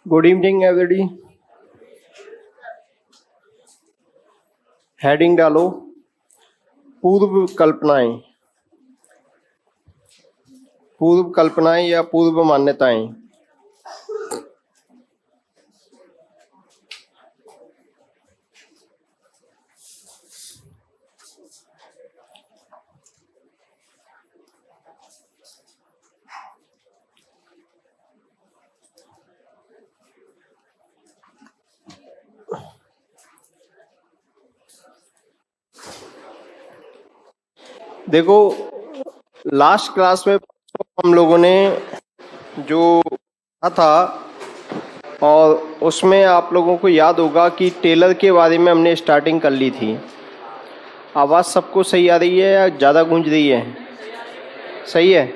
Good evening everybody. Heading डालो, पूर्व कल्पनाएं। पूर्व कल्पनाएं या पूर्व मान्यताएं। देखो, लास्ट क्लास में हम लोगों ने जो पढ़ा था और उसमें आप लोगों को याद होगा कि टेलर के बारे में हमने स्टार्टिंग कर ली थी। आवाज़ सबको सही आ रही है या ज़्यादा गूंज रही है? सही है,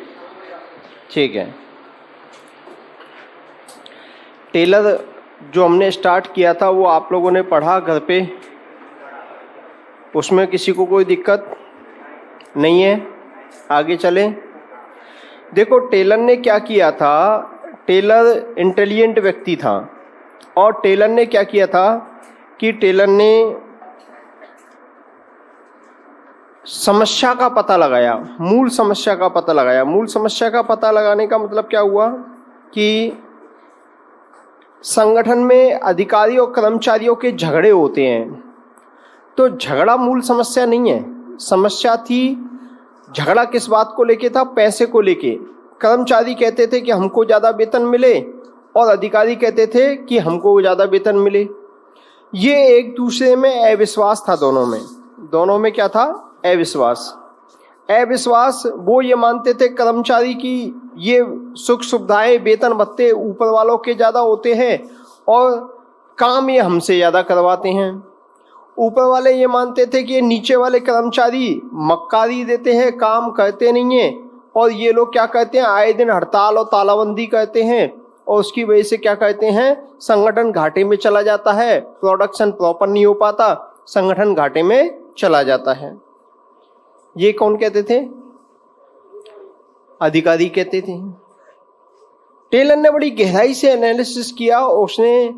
ठीक है। टेलर जो हमने स्टार्ट किया था वो आप लोगों ने पढ़ा घर पे, उसमें किसी को कोई दिक्कत नहीं है? आगे चलें। देखो, टेलर ने क्या किया था, टेलर इंटेलिजेंट व्यक्ति था और टेलर ने क्या किया था कि टेलर ने समस्या का पता लगाया, मूल समस्या का पता लगाया। मूल समस्या का पता लगाने का मतलब क्या हुआ कि संगठन में अधिकारियों और कर्मचारियों के झगड़े होते हैं, तो झगड़ा मूल समस्या नहीं है। समस्या थी, झगड़ा किस बात को लेके था? पैसे को लेके। कर्मचारी कहते थे कि हमको ज़्यादा वेतन मिले और अधिकारी कहते थे कि हमको ज़्यादा वेतन मिले। ये एक दूसरे में अविश्वास था। दोनों में क्या था? अविश्वास। वो ये मानते थे कर्मचारी की ये सुख सुविधाएं, वेतन भत्ते ऊपर वालों के ज़्यादा होते हैं और काम ये हमसे ज़्यादा करवाते हैं। ऊपर वाले ये मानते थे कि ये नीचे वाले कर्मचारी मक्कारी देते हैं, काम करते नहीं हैं और ये लोग क्या कहते हैं, आए दिन हड़ताल और तालाबंदी करते हैं और उसकी वजह से क्या कहते हैं, संगठन घाटे में चला जाता है, प्रोडक्शन प्रॉपर नहीं हो पाता, संगठन घाटे में चला जाता है। ये कौन कहते थे? अधिकारी कहते थे। टेलर ने बड़ी गहराई से एनालिसिस किया, उसने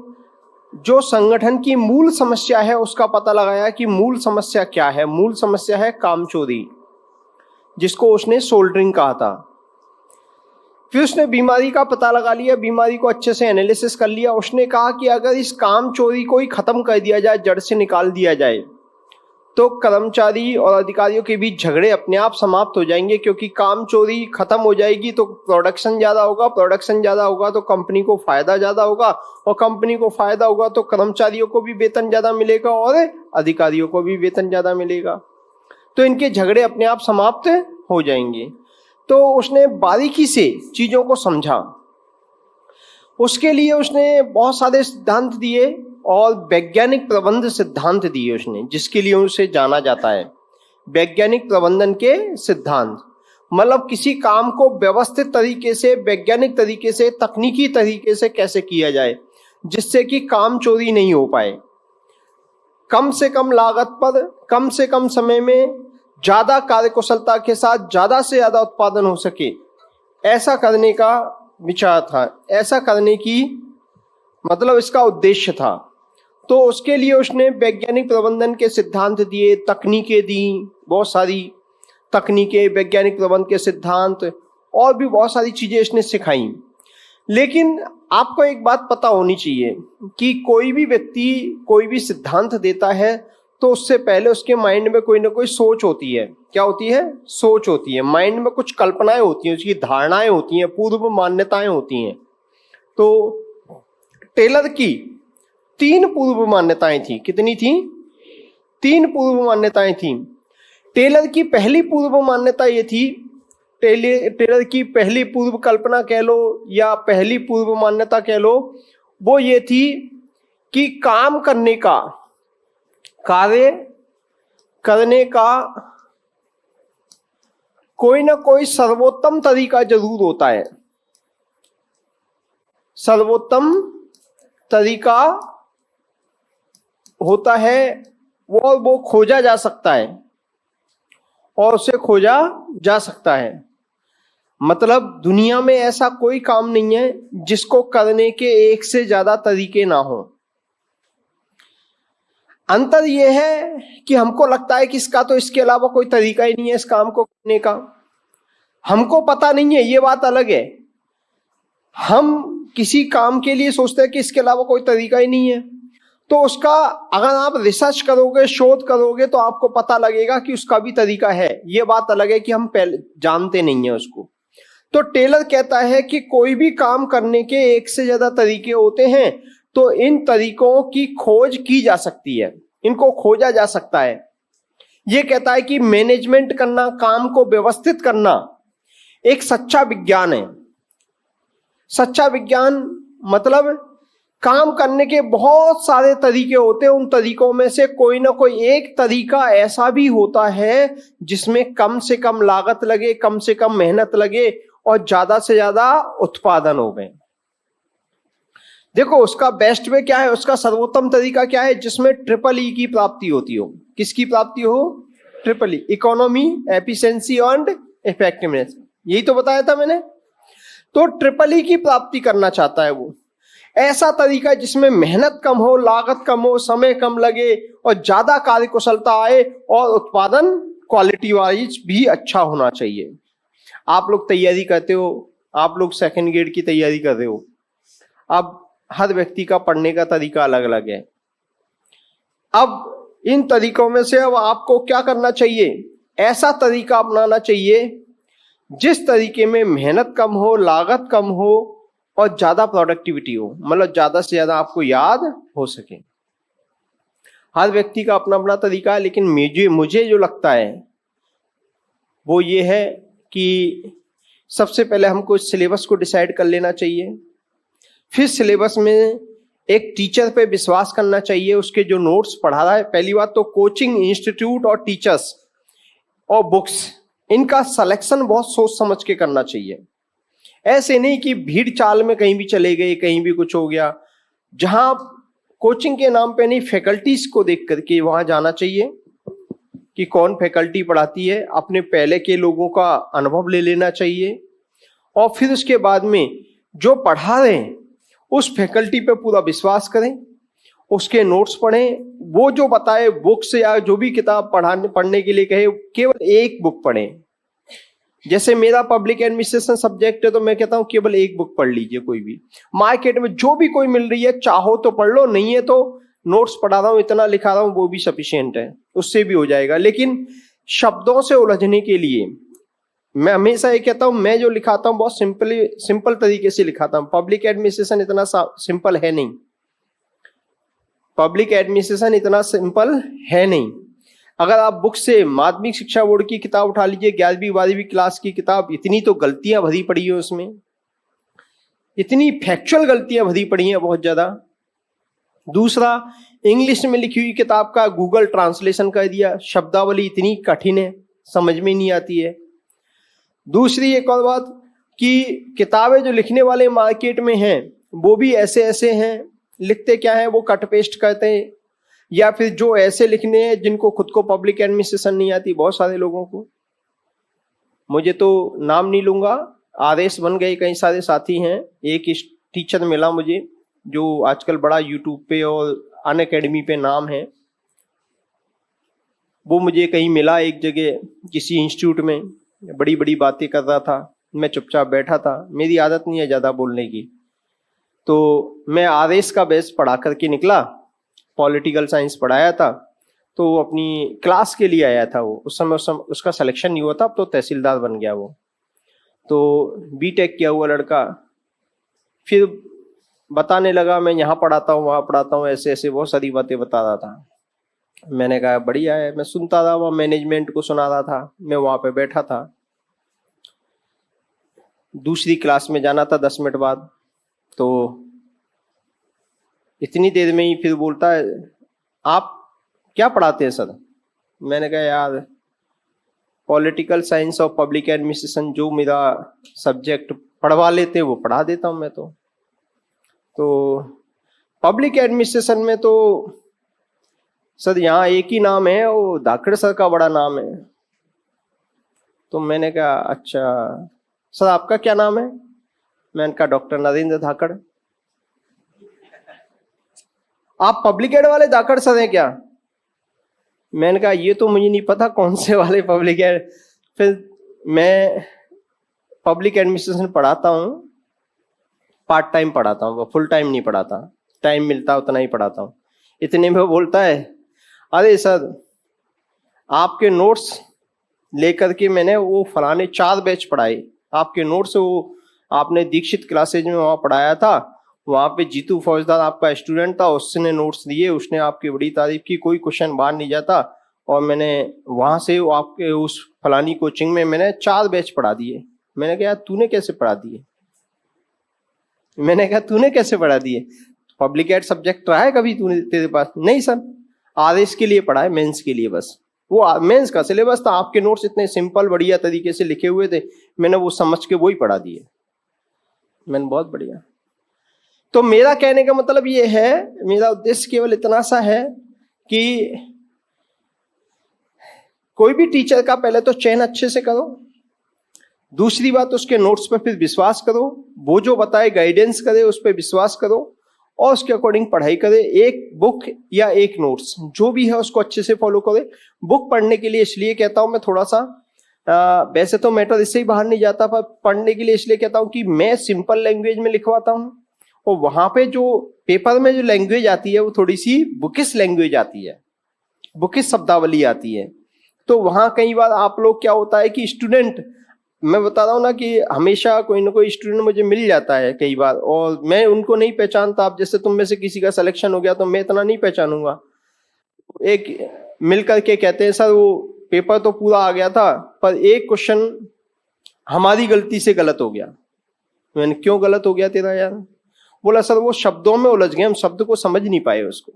जो संगठन की मूल समस्या है उसका पता लगाया कि मूल समस्या क्या है। मूल समस्या है कामचोरी, जिसको उसने सोल्डरिंग कहा था। फिर उसने बीमारी का पता लगा लिया, बीमारी को अच्छे से एनालिसिस कर लिया। उसने कहा कि अगर इस कामचोरी को ही खत्म कर दिया जाए, जड़ से निकाल दिया जाए, तो कर्मचारी और अधिकारियों के बीच झगड़े अपने आप समाप्त हो जाएंगे, क्योंकि काम चोरी खत्म हो जाएगी तो प्रोडक्शन ज्यादा होगा, प्रोडक्शन ज्यादा होगा तो कंपनी को फायदा ज्यादा होगा और कंपनी को फायदा होगा तो कर्मचारियों को भी वेतन ज्यादा मिलेगा और अधिकारियों को भी वेतन ज्यादा मिलेगा, तो इनके झगड़े अपने आप समाप्त हो जाएंगे। तो उसने बारीकी से चीजों को समझा। उसके लिए उसने बहुत सारे सिद्धांत दिए और वैज्ञानिक प्रबंध सिद्धांत दिए उसने, जिसके लिए उसे जाना जाता है वैज्ञानिक प्रबंधन के सिद्धांत। मतलब किसी काम को व्यवस्थित तरीके से, वैज्ञानिक तरीके से, तकनीकी तरीके से कैसे किया जाए जिससे कि काम चोरी नहीं हो पाए, कम से कम लागत पर, कम से कम समय में, ज्यादा कार्यकुशलता के साथ ज्यादा से ज्यादा उत्पादन हो सके, ऐसा करने का विचार था, ऐसा करने की मतलब इसका उद्देश्य था। तो उसके लिए उसने वैज्ञानिक प्रबंधन के सिद्धांत दिए, तकनीकें दी, बहुत सारी तकनीकें, वैज्ञानिक प्रबंधन के सिद्धांत और भी बहुत सारी चीजें इसने सिखाई। लेकिन आपको एक बात पता होनी चाहिए कि कोई भी व्यक्ति कोई भी सिद्धांत देता है तो उससे पहले उसके माइंड में कोई ना कोई सोच होती है। क्या होती है? सोच होती है। माइंड में कुछ कल्पनाएं होती हैं, उसकी धारणाएं होती हैं, पूर्व मान्यताएं होती हैं। तो टेलर की 3 पूर्व मान्यताएं थी। कितनी थी? 3 पूर्व मान्यताएं थी। टेलर की पहली पूर्व मान्यता ये थी, टेलर की पहली पूर्व कल्पना कह लो या पहली पूर्व मान्यता कह लो, वो ये थी कि काम करने का, कार्य करने का कोई ना कोई सर्वोत्तम तरीका जरूर होता है। सर्वोत्तम तरीका होता है वो खोजा जा सकता है और उसे खोजा जा सकता है। मतलब दुनिया में ऐसा कोई काम नहीं है जिसको करने के एक से ज्यादा तरीके ना हो। अंतर यह है कि हमको लगता है कि इसका तो इसके अलावा कोई तरीका ही नहीं है इस काम को करने का। हमको पता नहीं है, ये बात अलग है। हम किसी काम के लिए सोचते हैं कि इसके अलावा कोई तरीका ही नहीं है, तो उसका अगर आप रिसर्च करोगे, शोध करोगे, तो आपको पता लगेगा कि उसका भी तरीका है। ये बात अलग है कि हम पहले जानते नहीं है उसको। तो टेलर कहता है कि कोई भी काम करने के एक से ज्यादा तरीके होते हैं, तो इन तरीकों की खोज की जा सकती है, इनको खोजा जा सकता है। ये कहता है कि मैनेजमेंट करना, काम को व्यवस्थित करना एक सच्चा विज्ञान है। सच्चा विज्ञान मतलब काम करने के बहुत सारे तरीके होते हैं, उन तरीकों में से कोई ना कोई एक तरीका ऐसा भी होता है जिसमें कम से कम लागत लगे, कम से कम मेहनत लगे और ज्यादा से ज्यादा उत्पादन हो गए। देखो उसका बेस्ट वे क्या है, उसका सर्वोत्तम तरीका क्या है, जिसमें ट्रिपल ई की प्राप्ति होती हो। किसकी प्राप्ति हो? Triple E, economy, efficiency and effectiveness. यही तो बताया था मैंने। तो ट्रिपल ई की प्राप्ति करना चाहता है वो। ऐसा तरीका जिसमें मेहनत कम हो, लागत कम हो, समय कम लगे और ज्यादा कार्य कुशलता आए और उत्पादन क्वालिटी वाइज भी अच्छा होना चाहिए। आप लोग तैयारी करते हो, आप लोग सेकंड ग्रेड की तैयारी कर रहे हो। अब हर व्यक्ति का पढ़ने का तरीका अलग अलग है। अब इन तरीकों में से अब आपको क्या करना चाहिए? ऐसा तरीका अपनाना चाहिए जिस तरीके में मेहनत कम हो, लागत कम हो और ज्यादा प्रोडक्टिविटी हो, मतलब ज्यादा से ज्यादा आपको याद हो सके। हर व्यक्ति का अपना अपना तरीका है, लेकिन मुझे जो लगता है वो ये है कि सबसे पहले हमको इस सिलेबस को डिसाइड कर लेना चाहिए। फिर सिलेबस में एक टीचर पे विश्वास करना चाहिए, उसके जो नोट्स पढ़ा रहा है। पहली बात तो कोचिंग इंस्टीट्यूट और टीचर्स और बुक्स, इनका सिलेक्शन बहुत सोच समझ के करना चाहिए। ऐसे नहीं कि भीड़ चाल में कहीं भी चले गए, कहीं भी कुछ हो गया। जहां कोचिंग के नाम पे नहीं, फैकल्टीज को देख करके वहां जाना चाहिए कि कौन फैकल्टी पढ़ाती है। अपने पहले के लोगों का अनुभव ले लेना चाहिए और फिर उसके बाद में जो पढ़ा रहे हैं उस फैकल्टी पे पूरा विश्वास करें, उसके नोट्स पढ़ें, वो जो बताए बुक्स या जो भी किताब पढ़ने के लिए कहे केवल एक बुक पढ़ें। जैसे मेरा पब्लिक एडमिनिस्ट्रेशन सब्जेक्ट है तो मैं कहता हूं केवल एक बुक पढ़ लीजिए। कोई भी मार्केट में जो भी कोई मिल रही है, चाहो तो पढ़ लो, नहीं है तो नोट्स पढ़ा रहा हूं, इतना लिखा रहा हूं, वो भी सफिशिएंट है, उससे भी हो जाएगा। लेकिन शब्दों से उलझने के लिए मैं हमेशा ये कहता हूं, मैं जो लिखाता हूं बहुत सिंपल तरीके से लिखाता हूं। पब्लिक एडमिनिस्ट्रेशन इतना सिंपल है नहीं, पब्लिक एडमिनिस्ट्रेशन इतना सिंपल है नहीं। अगर आप बुक से माध्यमिक शिक्षा बोर्ड की किताब उठा लीजिए, 11वीं 12वीं क्लास की किताब, इतनी तो गलतियां भरी पड़ी है उसमें, इतनी फैक्चुअल गलतियां भरी पड़ी हैं बहुत ज्यादा। दूसरा, इंग्लिश में लिखी हुई किताब का गूगल ट्रांसलेशन कर दिया, शब्दावली इतनी कठिन है, समझ में नहीं आती है। दूसरी एक और बात कि किताबें जो लिखने वाले मार्केट में हैं वो भी ऐसे ऐसे हैं, लिखते क्या है वो कट पेस्ट करते हैं, या फिर जो ऐसे लिखने हैं जिनको खुद को पब्लिक एडमिनिस्ट्रेशन नहीं आती, बहुत सारे लोगों को। मुझे तो नाम नहीं लूंगा, आदेश बन गए, कई सारे साथी हैं। एक टीचर मिला मुझे जो आजकल बड़ा यूट्यूब पे और अनअकैडमी पे नाम है, वो मुझे कहीं मिला एक जगह किसी इंस्टीट्यूट में, बड़ी बड़ी बातें कर रहा था। मैं चुपचाप बैठा था, मेरी आदत नहीं है ज्यादा बोलने की। तो मैं आदेश का बेस पढ़ा करके निकला, पॉलिटिकल साइंस पढ़ाया था, तो वो अपनी क्लास के लिए आया था। वो उस समय उसका सिलेक्शन नहीं हुआ था, अब तो तहसीलदार बन गया वो। तो बीटेक किया हुआ लड़का, फिर बताने लगा मैं यहाँ पढ़ाता हूँ, वहाँ पढ़ाता हूँ, ऐसे ऐसे बहुत सारी बातें बता रहा था। मैंने कहा बढ़िया है, मैं सुनता रहा, वहाँ मैनेजमेंट को सुना रहा था, मैं वहाँ पे बैठा था। दूसरी क्लास में जाना था 10 मिनट बाद, तो इतनी देर में ही फिर बोलता है आप क्या पढ़ाते हैं सर? मैंने कहा यार पॉलिटिकल साइंस और पब्लिक एडमिनिस्ट्रेशन जो मेरा सब्जेक्ट पढ़वा लेते वो पढ़ा देता हूँ मैं तो पब्लिक एडमिनिस्ट्रेशन में तो सर यहाँ एक ही नाम है, वो धाकड़ सर का बड़ा नाम है। तो मैंने कहा अच्छा, सर आपका क्या नाम है? मैंने कहा डॉक्टर नरेंद्र धाकड़। आप पब्लिक एड वाले धाकड़ सर हैं क्या? मैंने कहा ये तो मुझे नहीं पता कौन से वाले पब्लिक एड। फिर मैं पब्लिक एडमिनिस्ट्रेशन पढ़ाता हूँ, पार्ट टाइम पढ़ाता हूँ, फुल टाइम नहीं पढ़ाता, टाइम मिलता उतना ही पढ़ाता हूँ। इतने में वो बोलता है, अरे सर आपके नोट्स लेकर के मैंने वो फलाने 4 बैच पढ़ाए, आपके नोट्स वो आपने दीक्षित क्लासेज में वहाँ पढ़ाया था, वहाँ पे जीतू फौजदार आपका स्टूडेंट था, उसने नोट्स दिए, उसने आपकी बड़ी तारीफ की, कोई क्वेश्चन बाहर नहीं जाता, और मैंने वहाँ से आपके उस फलानी कोचिंग में मैंने 4 बैच पढ़ा दिए। मैंने कहा तूने कैसे पढ़ा दिए? मैंने कहा तूने कैसे पढ़ा दिए? पब्लिक एड सब्जेक्ट रहा है कभी तूने तेरे पास? नहीं सर, आरएस के लिए पढ़ा है, मेंस के लिए बस। वो मेंस का सिलेबस था, आपके नोट्स इतने सिंपल बढ़िया तरीके से लिखे हुए थे, मैंने वो समझ के वो ही पढ़ा दिए। मैंने बहुत बढ़िया। तो मेरा कहने का मतलब ये है, मेरा उद्देश्य केवल इतना सा है कि कोई भी टीचर का पहले तो चयन अच्छे से करो, दूसरी बात उसके नोट्स पर फिर विश्वास करो, वो जो बताए गाइडेंस करे उस पर विश्वास करो और उसके अकॉर्डिंग पढ़ाई करे। एक बुक या एक नोट्स जो भी है उसको अच्छे से फॉलो करे। बुक पढ़ने के लिए इसलिए कहता हूं मैं थोड़ा सा, वैसे तो मैटर इससे ही बाहर नहीं जाता, पर पढ़ने के लिए इसलिए कहता हूं कि मैं सिंपल लैंग्वेज में लिखवाता हूं और वहां पे जो पेपर में जो लैंग्वेज आती है वो थोड़ी सी बुकिश लैंग्वेज आती है, बुकिश शब्दावली आती है। तो वहां कई बार आप लोग क्या होता है कि स्टूडेंट, मैं बता रहा हूँ ना कि हमेशा कोई ना कोई स्टूडेंट मुझे मिल जाता है कई बार, और मैं उनको नहीं पहचानता। अब जैसे तुम में से किसी का सिलेक्शन हो गया तो मैं इतना नहीं पहचानूंगा। एक मिल करके कहते हैं सर वो पेपर तो पूरा आ गया था पर एक क्वेश्चन हमारी गलती से गलत हो गया। मैंने क्यों गलत हो गया तेरा यार? बोला सर वो शब्दों में उलझ गए, हम शब्द को समझ नहीं पाए उसको।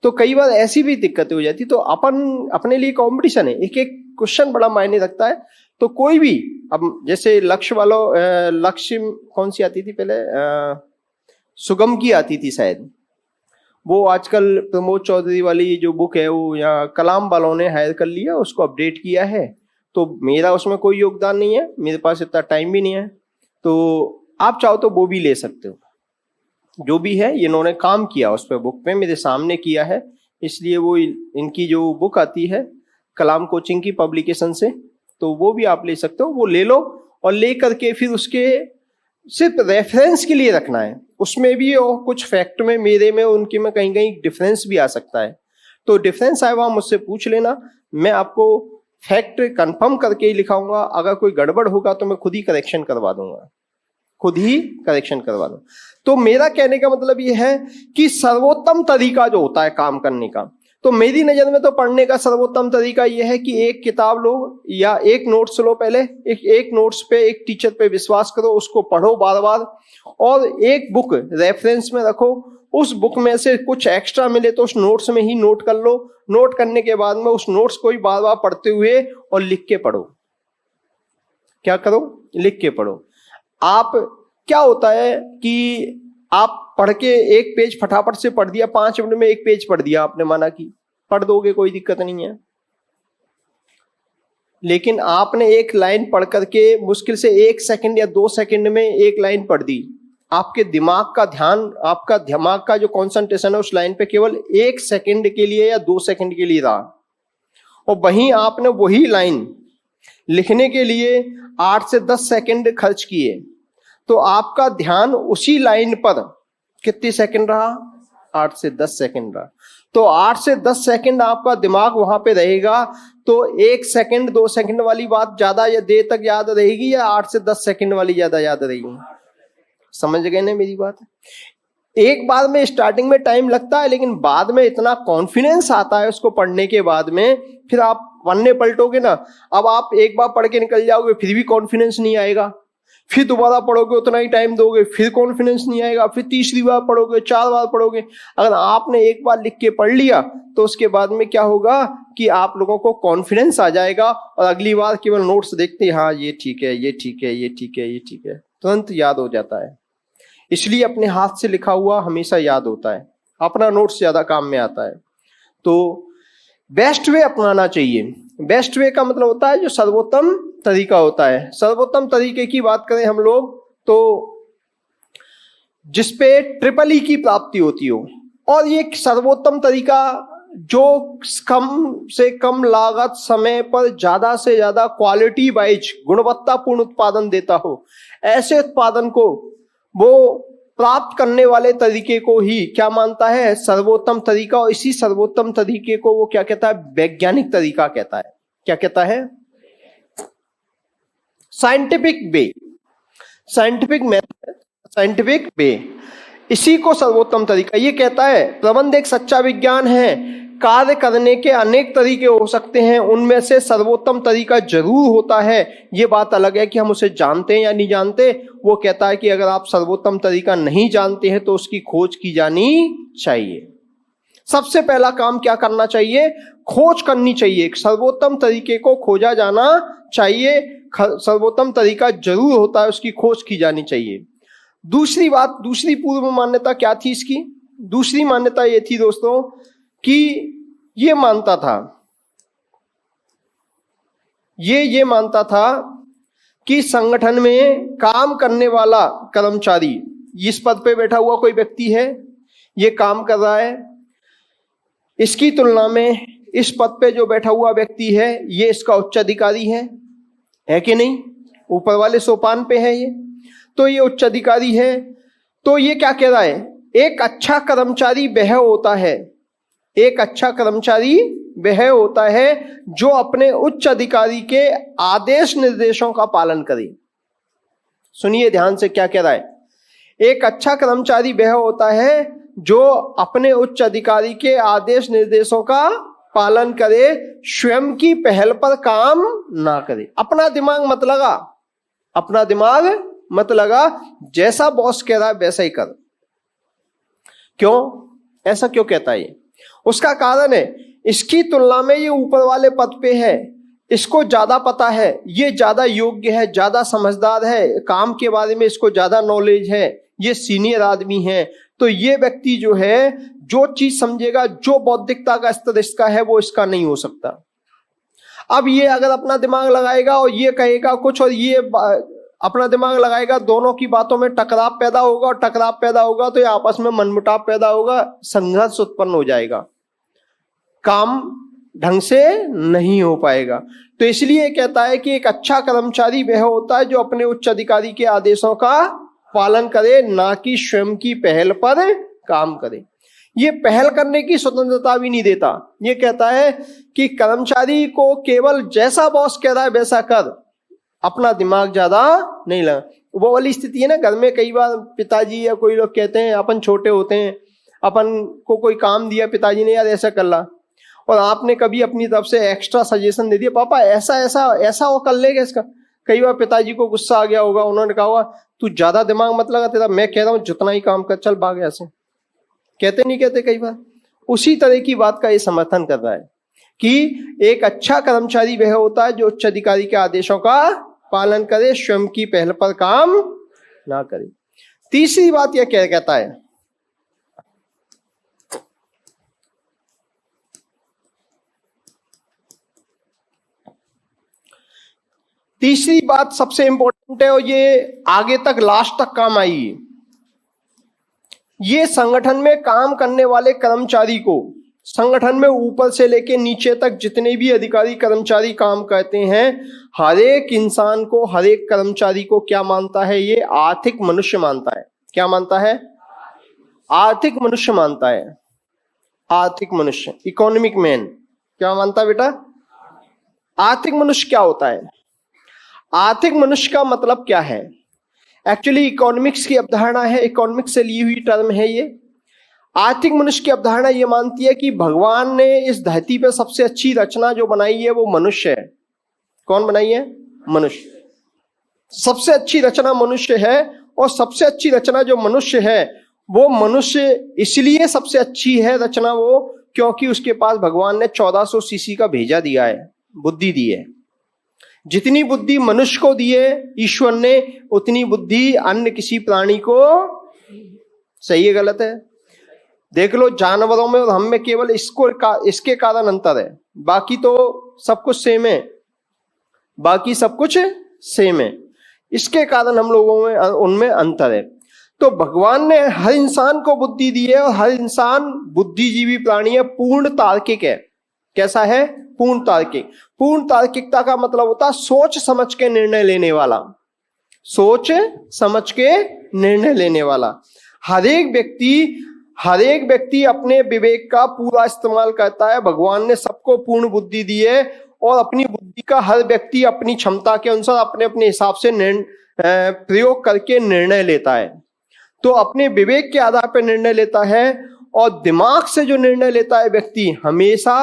तो कई बार ऐसी भी दिक्कतें हो जाती। तो अपन अपने लिए कंपटीशन है, एक एक क्वेश्चन बड़ा मायने रखता है। तो कोई भी, अब जैसे लक्ष्य वालों, लक्ष्य कौन सी आती थी पहले, सुगम की आती थी शायद, वो आजकल प्रमोद चौधरी वाली जो बुक है वो या कलाम वालों ने हायर कर लिया, उसको अपडेट किया है। तो मेरा उसमें कोई योगदान नहीं है, मेरे पास इतना टाइम भी नहीं है। तो आप चाहो तो वो भी ले सकते हो, जो भी है इन्होंने काम किया उस पर, बुक पे मेरे सामने किया है, इसलिए वो इनकी जो बुक आती है कलाम कोचिंग की पब्लिकेशन से, तो वो भी आप ले सकते हो। वो ले लो और ले करके फिर उसके सिर्फ रेफरेंस के लिए रखना है। उसमें भी और कुछ फैक्ट में मेरे में उनके में कहीं कहीं डिफरेंस भी आ सकता है, तो डिफरेंस आए वहां मुझसे पूछ लेना, मैं आपको फैक्ट कंफर्म करके ही लिखाऊंगा। अगर कोई गड़बड़ होगा तो मैं खुद ही करेक्शन करवा दूंगा, खुद ही करेक्शन करवा दो। तो मेरा कहने का मतलब यह है कि सर्वोत्तम तरीका जो होता है काम करने का, तो मेरी नजर में तो पढ़ने का सर्वोत्तम तरीका यह है कि एक किताब लो या एक नोट्स लो, पहले एक नोट्स पे, एक टीचर पे विश्वास करो, उसको पढ़ो बार बार, और एक बुक रेफरेंस में रखो। उस बुक में से कुछ एक्स्ट्रा मिले तो उस नोट्स में ही नोट कर लो। नोट करने के बाद में उस नोट्स को ही बार बार पढ़ते हुए और लिख के पढ़ो। क्या करो? लिख के पढ़ो। आप क्या होता है कि आप पढ़ के एक पेज फटाफट से पढ़ दिया, 5 मिनट में एक पेज पढ़ दिया आपने, माना कि पढ़ दोगे, कोई दिक्कत नहीं है। लेकिन आपने एक लाइन पढ़ करके मुश्किल से 1 सेकंड या 2 सेकंड में एक लाइन पढ़ दी, आपके दिमाग का ध्यान, आपका दिमाग का जो कंसंट्रेशन है उस लाइन पे केवल 1 सेकंड के लिए या 2 सेकंड के लिए रहा, और वहीं आपने वही लाइन लिखने के लिए 8 से 10 सेकंड खर्च किए, तो आपका ध्यान उसी लाइन पर कितने सेकंड रहा? 8 से 10 सेकंड रहा। तो 8 से 10 सेकंड आपका दिमाग वहां पे रहेगा, तो 1 सेकंड 2 सेकंड वाली बात ज्यादा या देर तक याद रहेगी या 8 से 10 सेकंड वाली ज्यादा याद रहेगी? समझ गए ना मेरी बात? एक बार में स्टार्टिंग में टाइम लगता है, लेकिन बाद में इतना कॉन्फिडेंस आता है उसको पढ़ने के बाद में, फिर आप पढ़ने पलटोगे ना। अब आप एक बार पढ़ के निकल जाओगे फिर भी कॉन्फिडेंस नहीं आएगा, फिर दोबारा पढ़ोगे उतना ही टाइम दोगे फिर कॉन्फिडेंस नहीं आएगा, फिर तीसरी बार पढ़ोगे, 4 बार पढ़ोगे। अगर आपने एक बार लिख के पढ़ लिया तो उसके बाद में क्या होगा कि आप लोगों को कॉन्फिडेंस आ जाएगा और अगली बार केवल नोट्स देखते हैं, हाँ ये ठीक है, ये ठीक है, ये ठीक है, ये ठीक है, तुरंत याद हो जाता है। इसलिए अपने हाथ से लिखा हुआ हमेशा याद होता है, अपना नोट्स ज्यादा काम में आता है। तो बेस्ट वे अपनाना चाहिए। बेस्ट वे का मतलब होता है जो सर्वोत्तम तरीका होता है। सर्वोत्तम तरीके की बात करें हम लोग तो जिसपे ट्रिपल ई की प्राप्ति होती हो, और ये सर्वोत्तम तरीका जो कम से कम लागत समय पर ज्यादा से ज्यादा क्वालिटी वाइज गुणवत्तापूर्ण उत्पादन देता हो, ऐसे उत्पादन को वो प्राप्त करने वाले तरीके को ही क्या मानता है? सर्वोत्तम तरीका। और इसी सर्वोत्तम तरीके को वो क्या कहता है? वैज्ञानिक तरीका कहता है। क्या कहता है? Scientific way, scientific method, scientific way, इसी को सर्वोत्तम तरीका ये कहता है। प्रबंध एक सच्चा विज्ञान है, कार्य करने के अनेक तरीके हो सकते हैं, उनमें से सर्वोत्तम तरीका जरूर होता है। ये बात अलग है कि हम उसे जानते हैं या नहीं जानते। वो कहता है कि अगर आप सर्वोत्तम तरीका नहीं जानते हैं तो उसकी खोज की जानी चाहिए। सबसे पहला काम क्या करना चाहिए? खोज करनी चाहिए। सर्वोत्तम तरीके को खोजा जाना चाहिए। सर्वोत्तम तरीका जरूर होता है, उसकी खोज की जानी चाहिए। दूसरी बात, दूसरी पूर्व मान्यता क्या थी इसकी? दूसरी मान्यता ये थी दोस्तों कि ये मानता था कि संगठन में काम करने वाला कर्मचारी, इस पद पे बैठा हुआ कोई व्यक्ति है, ये काम कर रहा है, इसकी तुलना में इस पद पे जो बैठा हुआ व्यक्ति है ये इसका उच्च अधिकारी है कि नहीं? ऊपर वाले सोपान पे है ये, तो ये उच्च अधिकारी है। तो ये क्या कह रहा है? एक अच्छा कर्मचारी वह होता है, एक अच्छा कर्मचारी वह होता है जो अपने उच्च अधिकारी के आदेश निर्देशों का पालन करे। सुनिए ध्यान से क्या कह रहा है। एक अच्छा कर्मचारी वह होता है जो अपने उच्च अधिकारी के आदेश निर्देशों का पालन करे, स्वयं की पहल पर काम ना करे। अपना दिमाग मत लगा, अपना दिमाग मत लगा, जैसा बॉस कह रहा है वैसा ही कर। क्यों? ऐसा क्यों कहता है ये? उसका कारण है इसकी तुलना में ये ऊपर वाले पद पे है, इसको ज्यादा पता है, ये ज्यादा योग्य है, ज्यादा समझदार है, काम के बारे में इसको ज्यादा नॉलेज है, ये सीनियर आदमी है। तो ये व्यक्ति जो है जो चीज समझेगा, जो बौद्धिकता का स्तर इसका है वो इसका नहीं हो सकता। अब ये अगर अपना दिमाग लगाएगा और ये कहेगा कुछ और ये अपना दिमाग लगाएगा, दोनों की बातों में टकराव पैदा होगा, और टकराव पैदा होगा तो ये आपस में मनमुटाव पैदा होगा, संघर्ष उत्पन्न हो जाएगा, काम ढंग से नहीं हो पाएगा। तो इसलिए कहता है कि एक अच्छा कर्मचारी वह होता है जो अपने उच्च अधिकारी के आदेशों का पालन करे, ना कि स्वयं की पहल पर काम करे। ये पहल करने की स्वतंत्रता भी नहीं देता। ये कहता है कि कर्मचारी को केवल जैसा बॉस कह रहा है वैसा कर, अपना दिमाग ज्यादा नहीं लगा। वो वाली स्थिति है ना, घर में कई बार पिताजी या कोई लोग कहते हैं, अपन छोटे होते हैं, अपन को कोई काम दिया पिताजी ने, यार ऐसा कर ला, और आपने कभी अपनी तरफ से एक्स्ट्रा सजेशन दे दिया, पापा ऐसा ऐसा ऐसा वो कर लेगा इसका। कई बार पिताजी को गुस्सा आ गया होगा, उन्होंने कहा होगा तू ज्यादा दिमाग मत लगा, तेरा मैं कह रहा हूं जितना ही काम कर, चल भाग ऐसे। कहते नहीं कहते कई बार? उसी तरह की बात का ये समर्थन कर रहा है कि एक अच्छा कर्मचारी वह होता है जो उच्च अधिकारी के आदेशों का पालन करे, स्वयं की पहल पर काम ना करे। तीसरी बात यह क्या कहता है? तीसरी बात सबसे इंपॉर्टेंट है और ये आगे तक लास्ट तक काम आएगी। ये संगठन में काम करने वाले कर्मचारी को, संगठन में ऊपर से लेके नीचे तक जितने भी अधिकारी कर्मचारी काम करते हैं, हर एक इंसान को, हर एक कर्मचारी को क्या मानता है? ये आर्थिक मनुष्य मानता है। क्या मानता है? आर्थिक मनुष्य मानता है। आर्थिक मनुष्य, इकोनॉमिक मैन। क्या मानता है बेटा? आर्थिक मनुष्य क्या होता है? आर्थिक मनुष्य का मतलब क्या है? एक्चुअली इकोनॉमिक्स की अवधारणा है, इकोनॉमिक्स से ली हुई टर्म है ये। आर्थिक मनुष्य की अवधारणा ये मानती है कि भगवान ने इस धरती पर सबसे अच्छी रचना जो बनाई है वो मनुष्य है। कौन बनाई है? मनुष्य। सबसे अच्छी रचना मनुष्य है, और सबसे अच्छी रचना जो मनुष्य है वो मनुष्य इसलिए सबसे अच्छी है रचना वो, क्योंकि उसके पास भगवान ने 1400 सीसी का भेजा दिया है, बुद्धि दी है। जितनी बुद्धि मनुष्य को दी है ईश्वर ने, उतनी बुद्धि अन्य किसी प्राणी को, सही है गलत है? देख लो जानवरों में और हम में केवल इसके कारण अंतर है, बाकी तो सब कुछ सेम है, बाकी सब कुछ सेम है, इसके कारण हम लोगों में उनमें अंतर है। तो भगवान ने हर इंसान को बुद्धि दी है और हर इंसान बुद्धिजीवी प्राणी है, पूर्ण तार्किक है। कैसा है? पूर्ण तार्किक। पूर्ण तार्किकता का मतलब होता है सोच समझ के निर्णय लेने वाला, सोच समझ के निर्णय लेने वाला। हर एक व्यक्ति अपने विवेक का पूरा इस्तेमाल करता है। भगवान ने सबको पूर्ण बुद्धि दी है और अपनी बुद्धि का हर व्यक्ति अपनी क्षमता के अनुसार अपने अपने हिसाब से प्रयोग करके निर्णय लेता है। तो अपने विवेक के आधार पर निर्णय लेता है और दिमाग से जो निर्णय लेता है व्यक्ति, हमेशा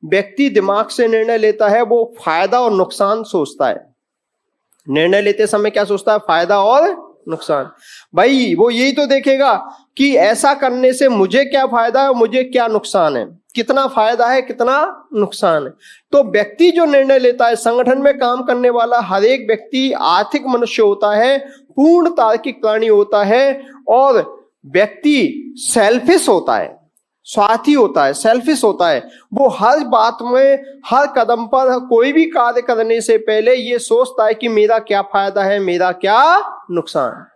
व्यक्ति दिमाग से निर्णय लेता है, वो फायदा और नुकसान सोचता है। निर्णय लेते समय क्या सोचता है? फायदा और नुकसान। भाई वो यही तो देखेगा कि ऐसा करने से मुझे क्या फायदा है, मुझे क्या नुकसान है, कितना फायदा है, कितना नुकसान है। तो व्यक्ति जो निर्णय लेता है, संगठन में काम करने वाला हर एक व्यक्ति आर्थिक मनुष्य होता है, पूर्ण तार्किक प्राणी होता है और व्यक्ति सेल्फिश होता है, स्वार्थी होता है, सेल्फिश होता है। वो हर बात में, हर कदम पर, कोई भी कार्य करने से पहले ये सोचता है कि मेरा क्या फायदा है, मेरा क्या नुकसान।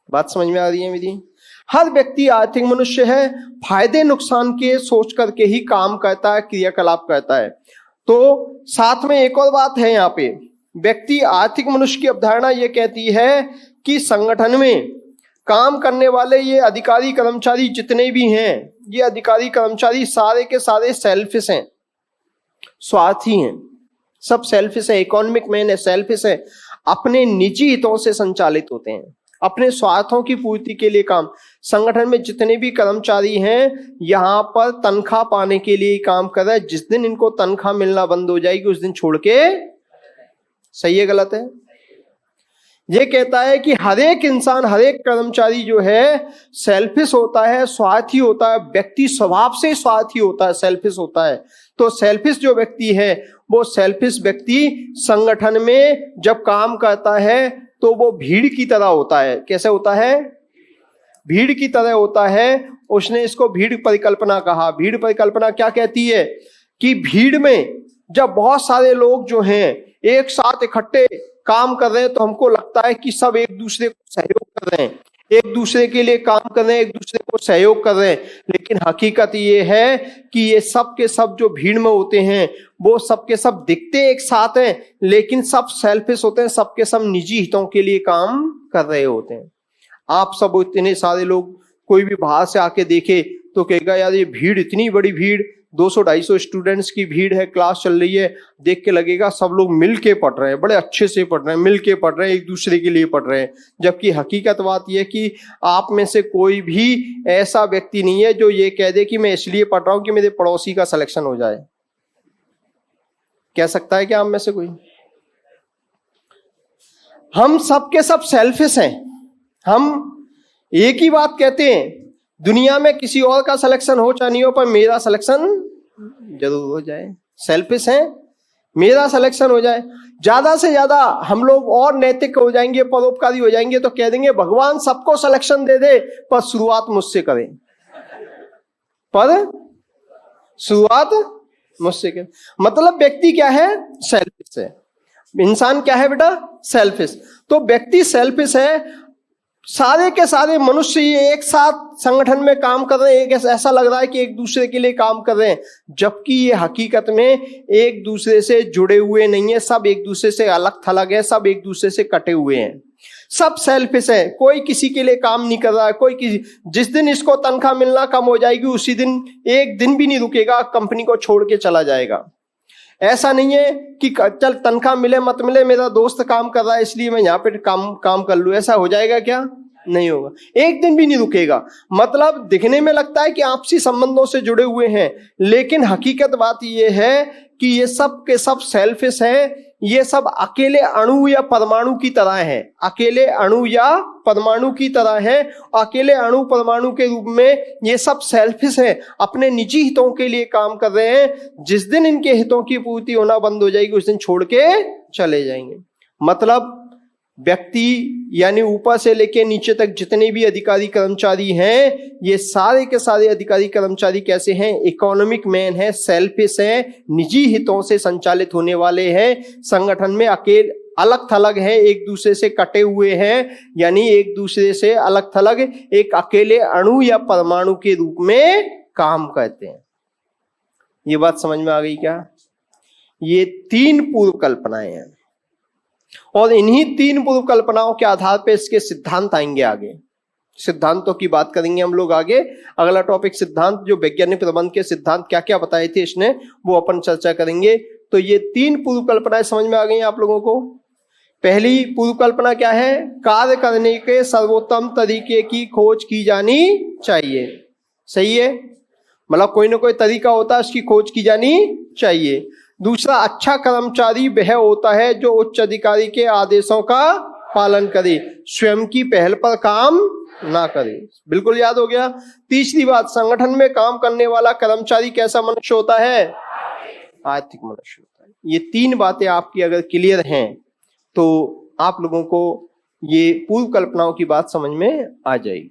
बात समझ में आ रही है मेरी? हर व्यक्ति आर्थिक मनुष्य है, फायदे नुकसान के सोच करके ही काम करता है, क्रियाकलाप करता है। तो साथ में एक और बात है यहाँ पे, व्यक्ति आर्थिक मनुष्य की अवधारणा ये कहती है कि संगठन में काम करने वाले ये अधिकारी कर्मचारी जितने भी हैं, ये अधिकारी कर्मचारी सारे के सारे सेल्फिश हैं, स्वार्थी हैं, सब सेल्फिश है। इकोनॉमिक मैन है, सेल्फिश है, अपने निजी हितों से संचालित होते हैं, अपने स्वार्थों की पूर्ति के लिए काम। संगठन में जितने भी कर्मचारी हैं यहाँ पर तनख्वाह पाने के लिए काम कर रहे हैं। जिस दिन इनको तनख्वाह मिलना बंद हो जाएगी उस दिन छोड़ के, सही है गलत है? ये कहता है कि हर एक इंसान, हर एक कर्मचारी जो है सेल्फिश होता है, स्वार्थी होता है। व्यक्ति स्वभाव से स्वार्थी होता है, सेल्फिश होता है। तो सेल्फिश जो व्यक्ति है, वो सेल्फिश व्यक्ति संगठन में जब काम करता है तो वो भीड़ की तरह होता है। कैसे होता है? भीड़ की तरह होता है। उसने इसको भीड़ परिकल्पना कहा। भीड़ परिकल्पना क्या कहती है कि भीड़ में जब बहुत सारे लोग जो हैं एक साथ इकट्ठे काम कर रहे हैं तो हमको लगता है कि सब एक दूसरे को सहयोग कर रहे हैं, एक दूसरे के लिए काम कर रहे हैं, एक दूसरे को सहयोग कर रहे हैं। लेकिन हकीकत ये है कि ये सब के सब जो भीड़ में होते हैं वो सब के सब दिखते एक साथ हैं, लेकिन सब सेल्फिश होते हैं, सब के सब निजी हितों के लिए काम कर रहे होते हैं। आप सब इतने सारे लोग, कोई भी बाहर से आके देखे तो कहेगा यार ये भीड़, इतनी बड़ी भीड़, 200-250 स्टूडेंट्स की भीड़ है, क्लास चल रही है, देख के लगेगा सब लोग मिल के पढ़ रहे हैं, बड़े अच्छे से पढ़ रहे हैं, मिल के पढ़ रहे हैं, एक दूसरे के लिए पढ़ रहे हैं। जबकि हकीकत बात यह है कि आप में से कोई भी ऐसा व्यक्ति नहीं है जो ये कह दे कि मैं इसलिए पढ़ रहा हूं कि मेरे पड़ोसी का सिलेक्शन हो जाए। कह सकता है क्या आप में से कोई? हम सब के सब सेल्फिश हैं। हम एक ही बात कहते हैं, दुनिया में किसी और का सिलेक्शन हो चाहे नहीं हो, पर मेरा सिलेक्शन जरूर हो जाए। सेल्फिश है, मेरा सिलेक्शन हो जाए। ज्यादा से ज्यादा हम लोग और नैतिक हो जाएंगे, परोपकारी हो जाएंगे तो कह देंगे भगवान सबको सिलेक्शन दे दे पर शुरुआत मुझसे करे, पर शुरुआत मुझसे करे। मतलब व्यक्ति क्या है? सेल्फिश है। इंसान क्या है बेटा? सेल्फिश। तो व्यक्ति सेल्फिश है। सारे के सारे मनुष्य ये एक साथ संगठन में काम कर रहे हैं, ऐसा लग रहा है कि एक दूसरे के लिए काम कर रहे हैं, जबकि ये हकीकत में एक दूसरे से जुड़े हुए नहीं है। सब एक दूसरे से अलग थलग है, सब एक दूसरे से कटे हुए हैं, सब सेल्फिश है। कोई किसी के लिए काम नहीं कर रहा है, कोई किसी, जिस दिन इसको तनख्वाह मिलना कम हो जाएगी उसी दिन एक दिन भी नहीं रुकेगा, कंपनी को छोड़ के चला जाएगा। ऐसा नहीं है कि चल तनख्वाह मिले मत मिले, मेरा दोस्त काम कर रहा है इसलिए मैं यहाँ पे काम कर लूं, ऐसा हो जाएगा क्या? नहीं होगा, एक दिन भी नहीं रुकेगा। मतलब दिखने में लगता है कि आपसी संबंधों से जुड़े हुए हैं, लेकिन हकीकत बात यह है कि ये सब के सब सेल्फिश हैं। ये सब अकेले अणु या परमाणु की तरह है, अकेले अणु या परमाणु की तरह है। अकेले अणु परमाणु के रूप में ये सब सेल्फिश है, अपने निजी हितों के लिए काम कर रहे हैं। जिस दिन इनके हितों की पूर्ति होना बंद हो जाएगी उस दिन छोड़ के चले जाएंगे। मतलब व्यक्ति यानी ऊपर से लेके नीचे तक जितने भी अधिकारी कर्मचारी हैं, ये सारे के सारे अधिकारी कर्मचारी कैसे हैं? इकोनॉमिक मैन है, सेल्फिश है, निजी हितों से संचालित होने वाले हैं, संगठन में अकेले अलग थलग है, एक दूसरे से कटे हुए हैं, यानी एक दूसरे से अलग थलग एक अकेले अणु या परमाणु के रूप में काम करते हैं। ये बात समझ में आ गई क्या? ये 3 पूर्व कल्पनाएं हैं और इन्हीं 3 पूर्व कल्पनाओं के आधार पर इसके सिद्धांत आएंगे। आगे सिद्धांतों की बात करेंगे हम लोग आगे। अगला टॉपिक सिद्धांत, जो वैज्ञानिक प्रबंध के सिद्धांत क्या क्या बताए थे इसने, वो अपन चर्चा करेंगे। तो ये 3 पूर्व कल्पनाएं समझ में आ गई आप लोगों को। पहली पूर्व कल्पना क्या है? कार्य करने के सर्वोत्तम तरीके की खोज की जानी चाहिए। सही है, मतलब कोई ना कोई तरीका होता है, उसकी खोज की जानी चाहिए। दूसरा, अच्छा कर्मचारी वह होता है जो उच्च अधिकारी के आदेशों का पालन करे, स्वयं की पहल पर काम ना करे। बिल्कुल याद हो गया। तीसरी बात, संगठन में काम करने वाला कर्मचारी कैसा मनुष्य होता है? आर्थिक मनुष्य होता है। ये 3 बातें आपकी अगर क्लियर हैं तो आप लोगों को ये पूर्व कल्पनाओं की बात समझ में आ जाएगी।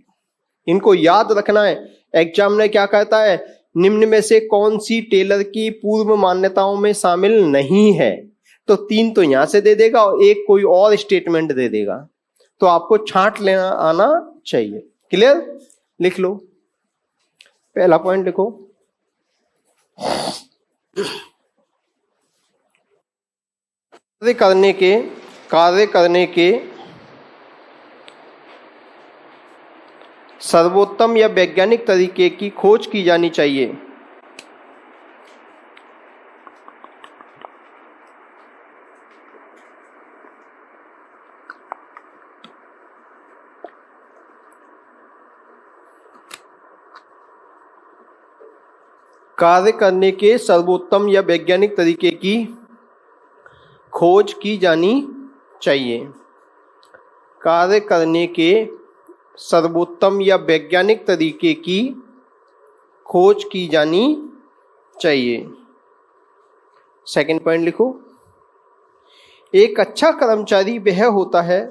इनको याद रखना है। एग्जाम में क्या कहता है? निम्न में से कौन सी टेलर की पूर्व मान्यताओं में शामिल नहीं है? तो 3 तो यहां से दे देगा और एक कोई और स्टेटमेंट दे देगा, तो आपको छांट लेना आना चाहिए। क्लियर? लिख लो, पहला पॉइंट लिखो। कार्य करने के सर्वोत्तम या वैज्ञानिक तरीके की खोज की जानी चाहिए। कार्य करने के सर्वोत्तम या वैज्ञानिक तरीके की खोज की जानी चाहिए। कार्य करने के सर्वोत्तम या वैज्ञानिक तरीके की खोज की जानी चाहिए। सेकंड पॉइंट लिखो। एक अच्छा कर्मचारी वह होता है,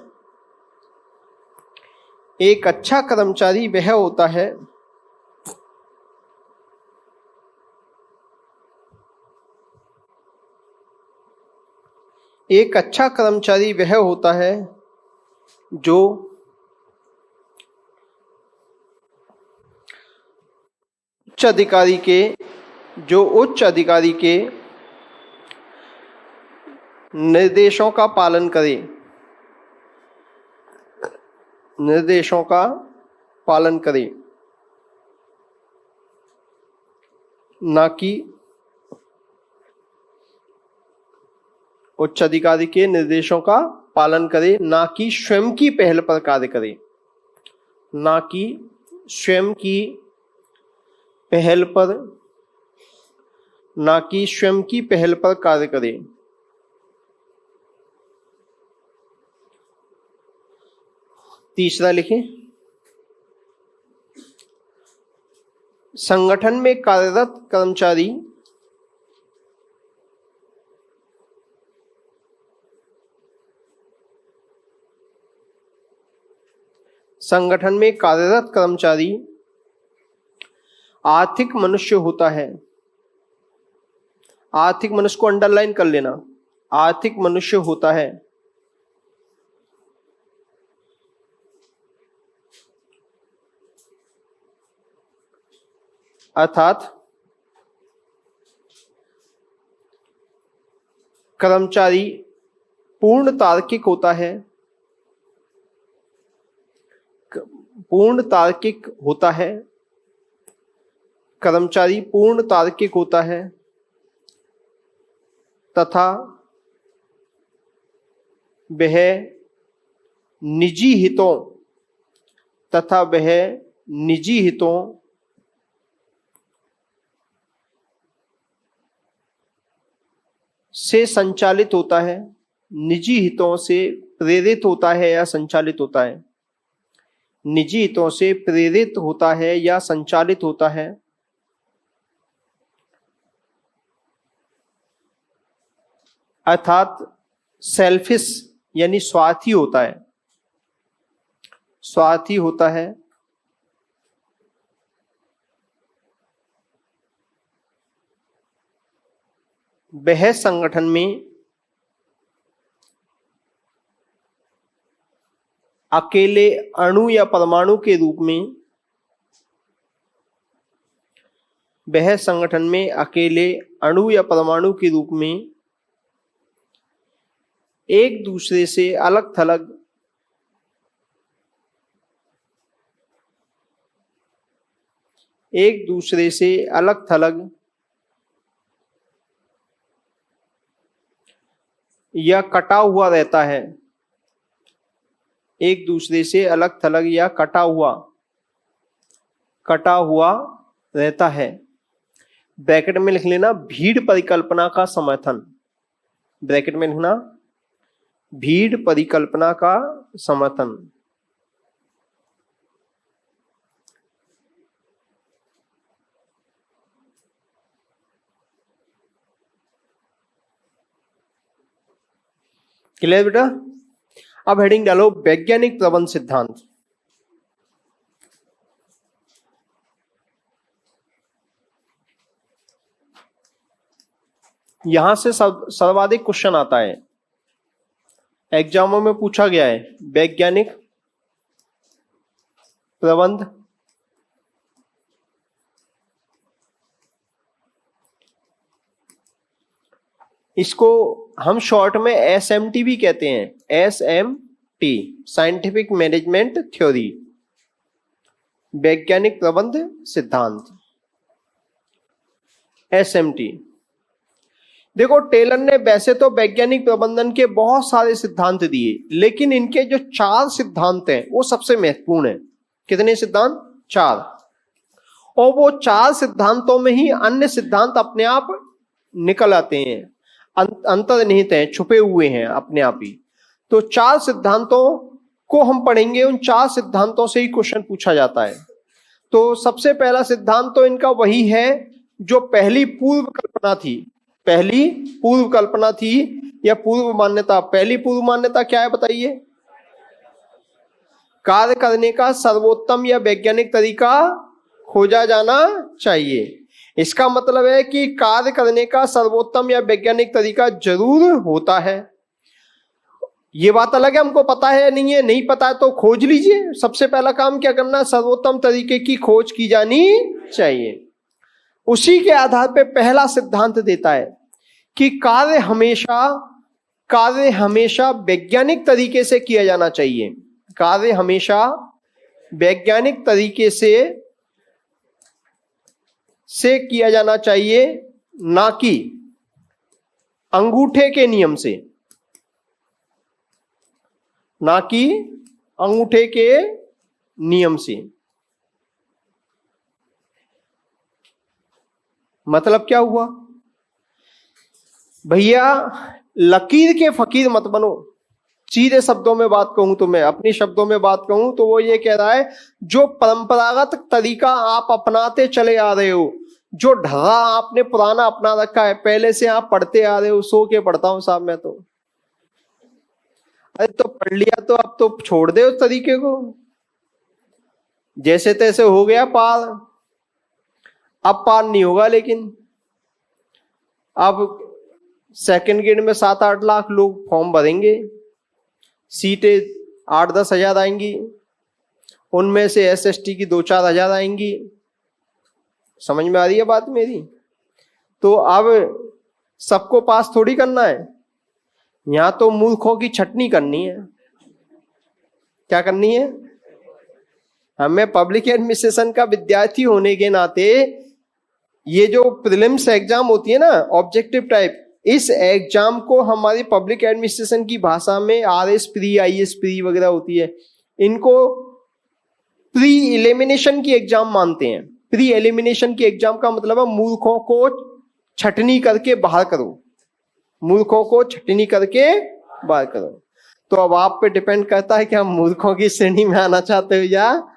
एक अच्छा कर्मचारी वह होता है एक अच्छा कर्मचारी वह होता है जो उच्च अधिकारी के निर्देशों का पालन करे, निर्देशों का पालन करे, ना कि उच्च अधिकारी के निर्देशों का पालन करे, ना कि स्वयं की पहल पर कार्य करे, ना कि स्वयं की पहल पर, ना कि स्वयं की पहल पर कार्य करे। तीसरा लिखें। संगठन में कार्यरत कर्मचारी आर्थिक मनुष्य होता है। आर्थिक मनुष्य को अंडरलाइन कर लेना। आर्थिक मनुष्य होता है, अर्थात कर्मचारी पूर्ण तार्किक होता है, कर्मचारी पूर्ण तार्किक होता है तथा वह निजी हितों से संचालित होता है, निजी हितों से प्रेरित होता है या संचालित होता है, निजी हितों से प्रेरित होता है या संचालित होता है, अर्थात सेल्फिश यानी स्वार्थी होता है, स्वार्थी होता है। वह संगठन में अकेले अणु या परमाणु के रूप में, वह संगठन में अकेले अणु या परमाणु के रूप में एक दूसरे से अलग थलग या कटा हुआ रहता है, एक दूसरे से अलग थलग या कटा हुआ रहता है। ब्रैकेट में लिख लेना भीड़ परिकल्पना का समर्थन, ब्रैकेट में लिखना भीड़ परिकल्पना का समर्थन। क्लियर बेटा? अब हेडिंग डालो वैज्ञानिक प्रबंध सिद्धांत। यहां से सर्वाधिक क्वेश्चन आता है, एग्जामों में पूछा गया है वैज्ञानिक प्रबंध इसको हम शॉर्ट में SMT भी कहते हैं, SMT साइंटिफिक मैनेजमेंट थ्योरी, वैज्ञानिक प्रबंध सिद्धांत SMT। देखो टेलर ने वैसे तो वैज्ञानिक प्रबंधन के बहुत सारे सिद्धांत दिए, लेकिन इनके जो 4 सिद्धांत हैं वो सबसे महत्वपूर्ण है। कितने सिद्धांत? 4। और वो 4 सिद्धांतों में ही अन्य सिद्धांत अपने आप निकल आते हैं, अंतर्निहित हैं, छुपे हुए हैं अपने आप ही। तो 4 सिद्धांतों को हम पढ़ेंगे, उन 4 सिद्धांतों से ही क्वेश्चन पूछा जाता है। तो सबसे पहला सिद्धांत तो इनका वही है जो पहली पूर्व कल्पना थी या पूर्व मान्यता। पहली पूर्व मान्यता क्या है बताइए? कार्य करने का सर्वोत्तम या वैज्ञानिक तरीका खोजा जाना चाहिए। इसका मतलब है कि कार्य करने का सर्वोत्तम या वैज्ञानिक तरीका जरूर होता है। ये बात अलग है हमको पता है या नहीं है, नहीं पता है तो खोज लीजिए। सबसे पहला काम क्या करना है? सर्वोत्तम तरीके की खोज की जानी चाहिए। उसी के आधार पे पहला सिद्धांत देता है कि कार्य हमेशा वैज्ञानिक तरीके से किया जाना चाहिए। कार्य हमेशा वैज्ञानिक तरीके से किया जाना चाहिए, ना कि अंगूठे के नियम से, ना कि अंगूठे के नियम से। मतलब क्या हुआ भैया? लकीर के फकीर मत बनो। सीधे शब्दों में बात कहूं तो, मैं अपने शब्दों में बात कहूं तो वो ये कह रहा है जो परंपरागत तरीका आप अपनाते चले आ रहे हो, जो ढंगा आपने पुराना अपना रखा है, पहले से आप पढ़ते आ रहे हो, सो के पढ़ता हूं साहब मैं तो। अरे तो पढ़ लिया तो अब तो छोड़ दे उस तरीके को, जैसे तैसे हो गया पार। अब पार नहीं होगा, लेकिन अब सेकंड ग्रेड में 7-8 लाख लोग फॉर्म भरेंगे, सीटें 8-10 हजार आएंगी, उनमें से SST की 2-4 हजार आएंगी। समझ में आ रही है बात मेरी? तो अब सबको पास थोड़ी करना है, यहां तो मूर्खों की छटनी करनी है। क्या करनी है? हमें पब्लिक एडमिनिस्ट्रेशन का विद्यार्थी होने के नाते ये जो प्रीलिम्स एग्जाम होती है ना, ऑब्जेक्टिव टाइप, इस एग्जाम को हमारी पब्लिक एडमिनिस्ट्रेशन की भाषा में RS प्री, IS प्री वगैरह होती है, इनको प्री एलिमिनेशन की एग्जाम मानते हैं। प्री एलिमिनेशन की एग्जाम का मतलब है मूर्खों को छटनी करके बाहर करो, मूर्खों को छटनी करके बाहर करो। तो अब आप पे डिपेंड करता है कि हम मूर्खों की श्रेणी में आना चाहते हो या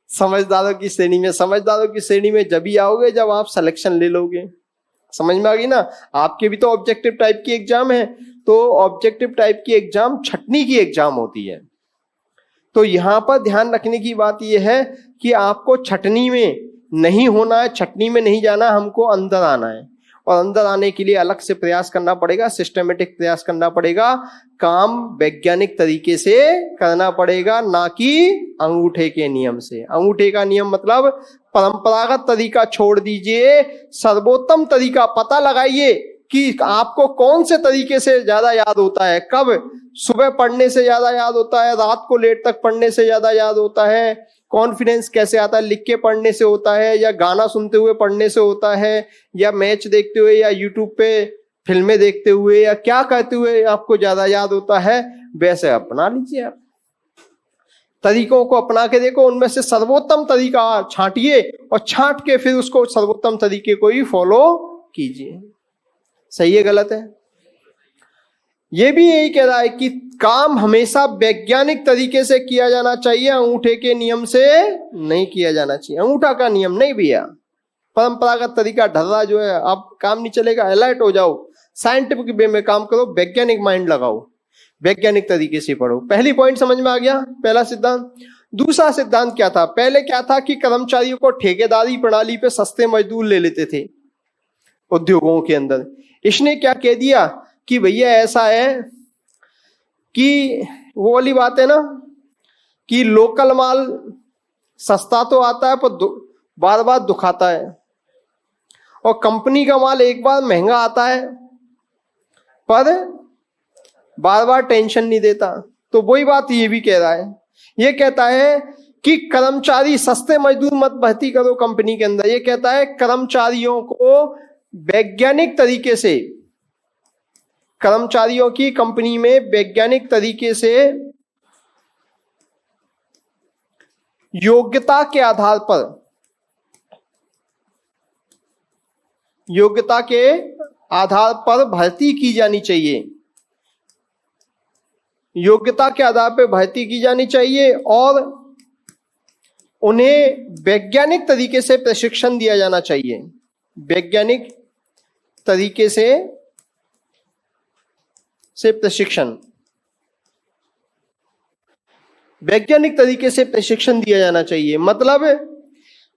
समझदारों की श्रेणी में। समझदारों की श्रेणी में जब ही आओगे जब आप सिलेक्शन ले लोगे। समझ में आ गई ना। आपके भी तो ऑब्जेक्टिव टाइप की एग्जाम है, तो ऑब्जेक्टिव टाइप की एग्जाम छटनी की एग्जाम होती है। तो यहां पर ध्यान रखने की बात यह है कि आपको छटनी में नहीं होना है, छटनी में नहीं जाना, हमको अंदर आना है। और अंदर आने के लिए अलग से प्रयास करना पड़ेगा, सिस्टमेटिक प्रयास करना पड़ेगा, काम वैज्ञानिक तरीके से करना पड़ेगा, ना कि अंगूठे के नियम से। अंगूठे का नियम मतलब परंपरागत तरीका छोड़ दीजिए, सर्वोत्तम तरीका पता लगाइए कि आपको कौन से तरीके से ज्यादा याद होता है। कब? सुबह पढ़ने से ज्यादा याद होता है, रात को लेट तक पढ़ने से ज्यादा याद होता है, कॉन्फिडेंस कैसे आता है, लिख के पढ़ने से होता है, या गाना सुनते हुए पढ़ने से होता है, या मैच देखते हुए, या यूट्यूब पे फिल्में देखते हुए, या क्या कहते हुए आपको ज्यादा याद होता है। वैसे अपना लीजिए, आप तरीकों को अपना के देखो, उनमें से सर्वोत्तम तरीका छांटिए और छांट के फिर उसको सर्वोत्तम तरीके को ही फॉलो कीजिए। सही है गलत है? ये भी यही कह रहा है कि काम हमेशा वैज्ञानिक तरीके से किया जाना चाहिए, अंगूठे के नियम से नहीं किया जाना चाहिए। अंगूठा का नियम नहीं भैया, परंपरागत तरीका ढर्रा जो है, अब काम नहीं चलेगा। अलर्ट हो जाओ, साइंटिफिक वे में काम करो, वैज्ञानिक माइंड लगाओ, वैज्ञानिक तरीके से पढ़ो। पहली पॉइंट समझ में आ गया, पहला सिद्धांत। दूसरा सिद्धांत क्या था? पहले क्या था कि कर्मचारियों को ठेकेदारी प्रणाली पे सस्ते मजदूर ले लेते थे उद्योगों के अंदर। इसने क्या कह दिया कि भैया ऐसा है कि वो वाली बात है ना कि लोकल माल सस्ता तो आता है पर बार बार दुखाता है, और कंपनी का माल एक बार महंगा आता है पर बार बार टेंशन नहीं देता। तो वही बात ये भी कह रहा है, ये कहता है कि कर्मचारी सस्ते मजदूर मत भर्ती करो कंपनी के अंदर। ये कहता है कर्मचारियों को वैज्ञानिक तरीके से, कर्मचारियों की कंपनी में वैज्ञानिक तरीके से योग्यता के आधार पर, योग्यता के आधार पर भर्ती की जानी चाहिए, योग्यता के आधार पर भर्ती की जानी चाहिए, और उन्हें वैज्ञानिक तरीके से प्रशिक्षण दिया जाना चाहिए। वैज्ञानिक तरीके से प्रशिक्षण, वैज्ञानिक तरीके से प्रशिक्षण दिया जाना चाहिए। मतलब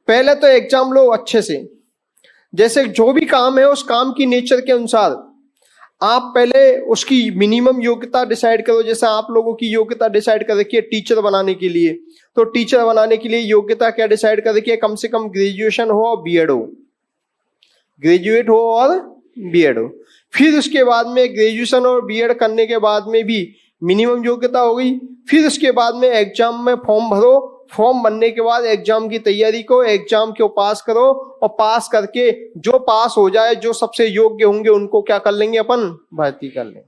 पहले तो एग्जाम लो अच्छे से, जैसे जो भी काम है उस काम की नेचर के अनुसार आप पहले उसकी मिनिमम योग्यता डिसाइड करो। जैसे आप लोगों की योग्यता डिसाइड कर रखी है टीचर बनाने के लिए, तो टीचर बनाने के लिए योग्यता क्या डिसाइड कर रखी है? कम से कम ग्रेजुएशन हो और बीएड हो, ग्रेजुएट हो और बीएड हो। फिर उसके बाद में ग्रेजुएशन और बीएड करने के बाद में भी मिनिमम योग्यता हो गई। फिर उसके बाद में एग्जाम में फॉर्म भरो, फॉर्म भरने के बाद एग्जाम की तैयारी को, एग्जाम को पास करो, और पास करके जो पास हो जाए, जो सबसे योग्य होंगे उनको क्या कर लेंगे? अपन भर्ती कर लेंगे।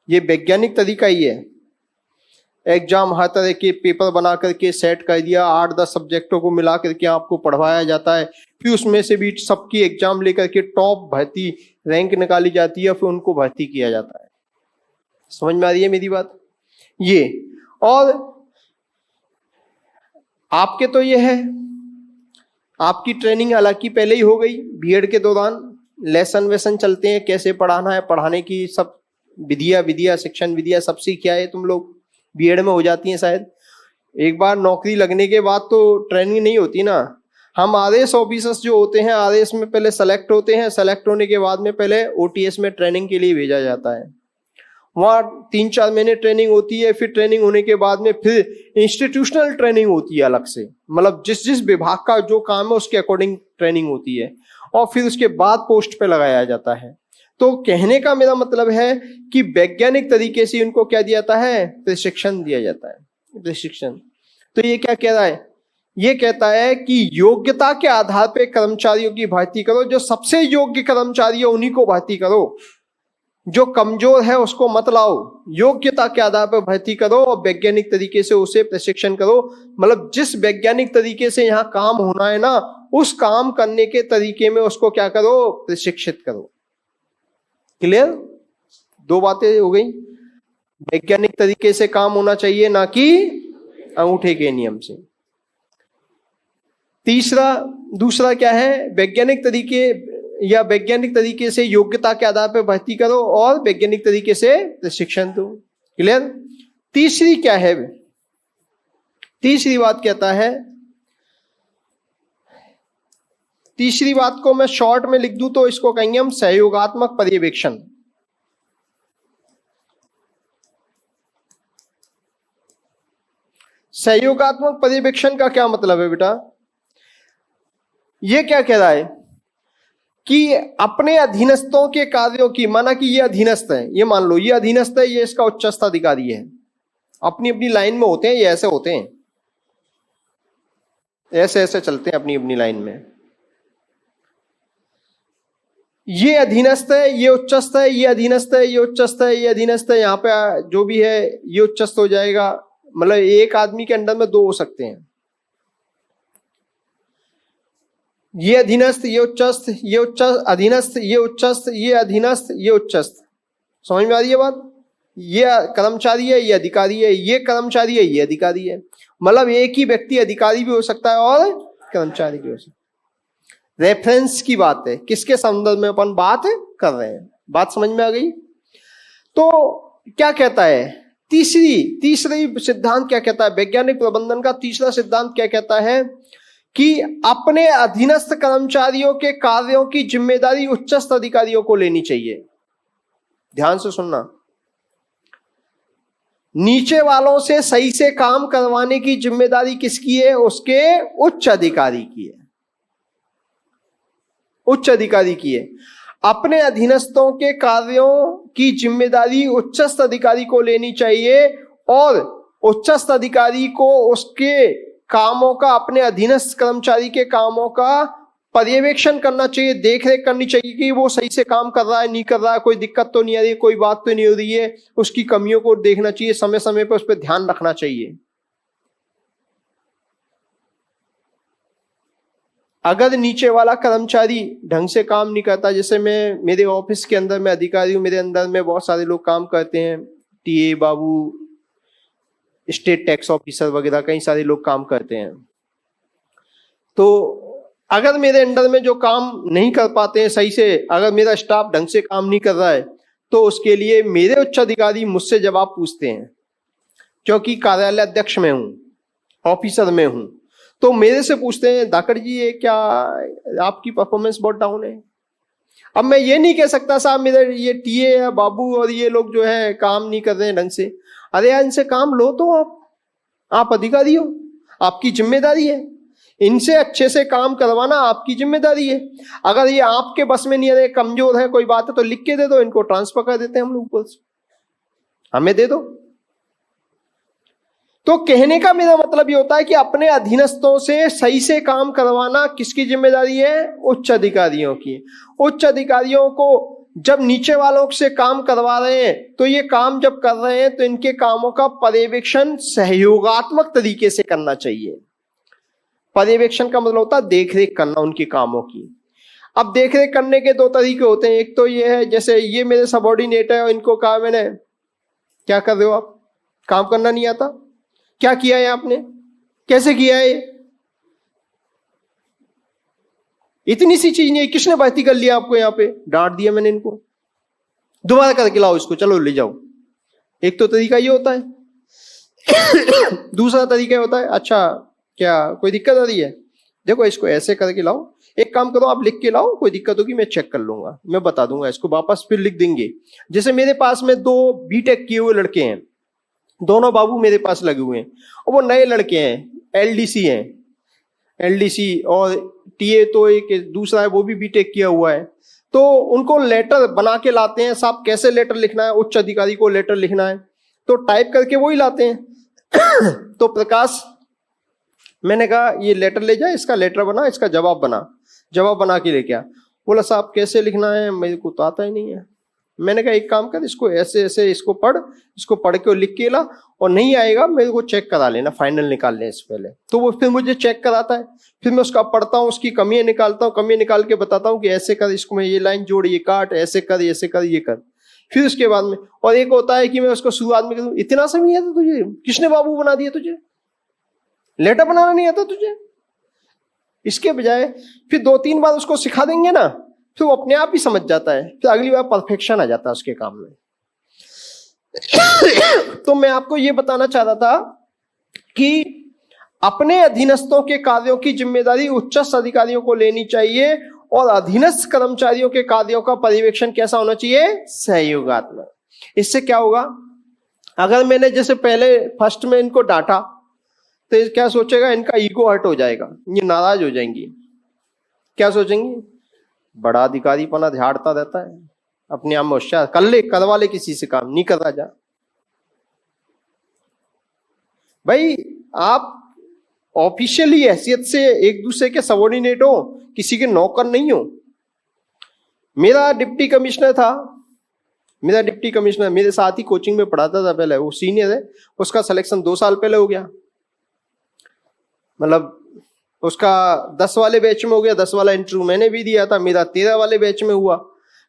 ये वैज्ञानिक तरीका ही है। एग्जाम हर तरह के पेपर बना करके सेट कर दिया, 8-10 सब्जेक्टों को मिला करके आपको पढ़वाया जाता है, फिर उसमें से भी सबकी एग्जाम लेकर के टॉप भर्ती रैंक निकाली जाती है, फिर उनको भर्ती किया जाता है। समझ में आ रही है मेरी बात? ये और आपके तो ये है, आपकी ट्रेनिंग हालांकि पहले ही हो गई, बीएड के दौरान लेसन वेसन चलते हैं, कैसे पढ़ाना है, पढ़ाने की सब विधिया शिक्षण विधिया सब सीख आए तुम लोग, बीएड में हो जाती हैं शायद। एक बार नौकरी लगने के बाद तो ट्रेनिंग नहीं होती ना। हम आरएस ऑफिसर्स जो होते हैं, आरएस में पहले सेलेक्ट होते हैं, सेलेक्ट होने के बाद में पहले ओटीएस में ट्रेनिंग के लिए भेजा जाता है। वहाँ 3-4 महीने ट्रेनिंग होती है, फिर ट्रेनिंग होने के बाद में फिर इंस्टीट्यूशनल ट्रेनिंग होती है अलग से, मतलब जिस जिस विभाग का जो काम है उसके अकॉर्डिंग ट्रेनिंग होती है, और फिर उसके बाद पोस्ट पे लगाया जाता है। तो कहने का मेरा मतलब है कि वैज्ञानिक तरीके से उनको क्या दिया जाता है? प्रशिक्षण दिया जाता है, प्रशिक्षण। तो ये क्या कह रहा है? ये कहता है कि योग्यता के आधार पर कर्मचारियों की भर्ती करो, जो सबसे योग्य कर्मचारी है उन्हीं को भर्ती करो, जो कमजोर है उसको मत लाओ। योग्यता के आधार पर भर्ती करो और वैज्ञानिक तरीके से उसे प्रशिक्षण करो। मतलब जिस वैज्ञानिक तरीके से यहाँ काम होना है ना, उस काम करने के तरीके में उसको क्या करो? प्रशिक्षित करो। क्लियर? 2 बातें हो गई। वैज्ञानिक तरीके से काम होना चाहिए, ना कि अंगूठे के नियम से। दूसरा क्या है? वैज्ञानिक तरीके या वैज्ञानिक तरीके से योग्यता के आधार पर भर्ती करो और वैज्ञानिक तरीके से प्रशिक्षण दो। क्लियर? तीसरी क्या है? तीसरी बात कहता है, तीसरी बात को मैं शॉर्ट में लिख दूं तो इसको कहेंगे हम सहयोगात्मक पर्यवेक्षण। सहयोगात्मक पर्यवेक्षण का क्या मतलब है बेटा? ये क्या कह रहा है कि अपने अधीनस्थों के कार्यों की, माना कि ये अधीनस्थ है, ये मान लो ये अधीनस्थ है, ये इसका उच्चस्थ अधिकारी है, अपनी अपनी लाइन में होते हैं, ये ऐसे होते हैं, ऐसे ऐसे चलते हैं अपनी अपनी लाइन में। ये अधीनस्थ है, ये उच्चस्थ है, ये अधीनस्थ है, ये उच्चस्थ है, ये अधीनस्थ है, यहां पे जो भी है ये उच्चस्थ हो जाएगा। मतलब एक आदमी के अंडर में दो हो सकते हैं, ये अधीनस्थ, ये उच्चस्थ, ये उच्चस्थ, अधीनस्थ, ये उच्चस्थ, ये अधीनस्थ, ये उच्चस्थ। समझ में आ रही है बात? ये कर्मचारी है, ये अधिकारी है, ये कर्मचारी है, ये अधिकारी है। मतलब एक ही व्यक्ति अधिकारी भी हो सकता है और कर्मचारी भी हो सकता है। रेफरेंस की बात है, किसके संदर्भ में अपन बात कर रहे हैं। बात समझ में आ गई? तो क्या कहता है तीसरी सिद्धांत क्या कहता है? वैज्ञानिक प्रबंधन का तीसरा सिद्धांत क्या कहता है कि अपने अधीनस्थ कर्मचारियों के कार्यों की जिम्मेदारी उच्चस्थ अधिकारियों को लेनी चाहिए। ध्यान से सुनना, नीचे वालों से सही से काम करवाने की जिम्मेदारी किसकी है? उसके उच्च अधिकारी की है, उच्च अधिकारी की है। अपने अधीनस्थों के कार्यों की जिम्मेदारी उच्चस्थ अधिकारी को लेनी चाहिए और उच्चस्थ अधिकारी को उसके कामों का, अपने अधीनस्थ कर्मचारी के कामों का पर्यवेक्षण करना चाहिए, देखरेख करनी चाहिए कि वो सही से काम कर रहा है, नहीं कर रहा है, कोई दिक्कत तो नहीं आ रही है, कोई बात तो नहीं हो रही है, उसकी कमियों को देखना चाहिए, समय समय पर उस पर ध्यान रखना चाहिए। अगर नीचे वाला कर्मचारी ढंग से काम नहीं करता, जैसे मैं मेरे ऑफिस के अंदर में अधिकारी हूं, मेरे अंदर में बहुत सारे लोग काम करते हैं, टीए बाबू, स्टेट टैक्स ऑफिसर वगैरह कई सारे लोग काम करते हैं। तो अगर मेरे अंडर में जो काम नहीं कर पाते हैं सही से, अगर मेरा स्टाफ ढंग से काम नहीं कर रहा है, तो उसके लिए मेरे उच्च अधिकारी मुझसे जवाब पूछते हैं, क्योंकि कार्यालय अध्यक्ष में हूं, ऑफिसर में हूं, तो मेरे से पूछते हैं धाकड़ जी ये क्या आपकी परफॉर्मेंस बहुत डाउन है। अब मैं ये नहीं कह सकता साहब मेरे ये टीए या बाबू और ये लोग जो है काम नहीं कर रहे हैं ढंग से। अरे यार इनसे काम लो, तो आप अधिकारी हो, आपकी जिम्मेदारी है, इनसे अच्छे से काम करवाना आपकी जिम्मेदारी है। अगर ये आपके बस में नहीं है, कमजोर है, कोई बात है, तो लिख के दे दो, इनको ट्रांसफर कर देते हैं हम लोग ऊपर से, हमें दे दो। तो कहने का मेरा मतलब ये होता है कि अपने अधीनस्थों से सही से काम करवाना किसकी जिम्मेदारी है? उच्च अधिकारियों की। उच्च अधिकारियों को जब नीचे वालों से काम करवा रहे हैं, तो ये काम जब कर रहे हैं तो इनके कामों का पर्यवेक्षण सहयोगात्मक तरीके से करना चाहिए। पर्यवेक्षण का मतलब होता है देखरेख करना उनके कामों की। अब देखरेख करने के दो तरीके होते हैं। एक तो ये है, जैसे ये मेरे सबऑर्डिनेट है और इनको कहा मैंने क्या कर रहे हो आप, काम करना नहीं आता, क्या किया है आपने, कैसे किया है, इतनी सी चीज नहीं, किसने भर्ती कर लिया आपको, यहाँ पे डांट दिया मैंने इनको, दोबारा करके लाओ इसको, चलो ले जाओ। एक तो तरीका ये होता है। दूसरा तरीका होता है, अच्छा क्या कोई दिक्कत आ रही है, देखो इसको ऐसे करके लाओ, एक काम करो आप लिख के लाओ, कोई दिक्कत होगी मैं चेक कर लूंगा, मैं बता दूंगा इसको, वापस फिर लिख देंगे। जैसे मेरे पास में 2 बीटेक किए हुए लड़के हैं, दोनों बाबू मेरे पास लगे हुए हैं, और वो नए लड़के हैं, एलडीसी हैं, एलडीसी, और टीए तो एक दूसरा है वो भी बीटेक किया हुआ है। तो उनको लेटर बना के लाते हैं, साहब कैसे लेटर लिखना है, उच्च अधिकारी को लेटर लिखना है, तो टाइप करके वो ही लाते हैं। तो प्रकाश, मैंने कहा ये लेटर ले जा, इसका लेटर बना, इसका जवाब बना के लेके आ। बोला साहब कैसे लिखना है, मेरे को तो आता ही नहीं है। मैंने कहा एक काम कर, इसको ऐसे ऐसे इसको पढ़ के लिख के ला, और नहीं आएगा मेरे को चेक करा लेना, फाइनल निकाल लें इससे पहले। तो वो फिर मुझे चेक कराता है, फिर मैं उसका पढ़ता हूँ, उसकी कमियां निकालता हूँ, कमियां निकाल के बताता हूँ कि ऐसे कर, इसको मैं ये लाइन जोड़, ये काट, ऐसे कर, ये कर। फिर उसके बाद में, और एक होता है कि मैं उसको शुरुआत में कहूँ इतना सा नहीं आता तुझे, किसने बाबू बना दिया तुझे, लेटर बनाना नहीं आता तुझे। इसके बजाय फिर 2-3 बार उसको सिखा देंगे ना, फिर वो अपने आप ही समझ जाता है, फिर अगली बार परफेक्शन आ जाता है उसके काम में। तो मैं आपको ये बताना चाह रहा था कि अपने अधीनस्थों के कार्यों की जिम्मेदारी उच्चस्थ अधिकारियों को लेनी चाहिए और अधीनस्थ कर्मचारियों के कार्यों का पर्यवेक्षण कैसा होना चाहिए? सहयोगात्मक। इससे क्या होगा, अगर मैंने जैसे पहले फर्स्ट में इनको डांटा तो ये क्या सोचेगा, इनका ईगो हर्ट हो जाएगा, ये नाराज हो जाएंगी। क्या सोचेंगी? बड़ा अधिकारी पना झाड़ता रहता है, अपने आप में होशियार, कर ले, करवा ले किसी से काम, नहीं कर रहा जा। भाई आप ऑफिशियली हैसियत से एक दूसरे के सबॉर्डिनेट हो, किसी के नौकर नहीं हो। मेरा डिप्टी कमिश्नर था, मेरे साथ ही कोचिंग में पढ़ाता था पहले, वो सीनियर है, उसका सिलेक्शन 2 साल पहले हो गया। मतलब उसका 10 वाले बैच में हो गया, 10 वाला इंटरव्यू मैंने भी दिया था, मेरा 13 वाले बैच में हुआ।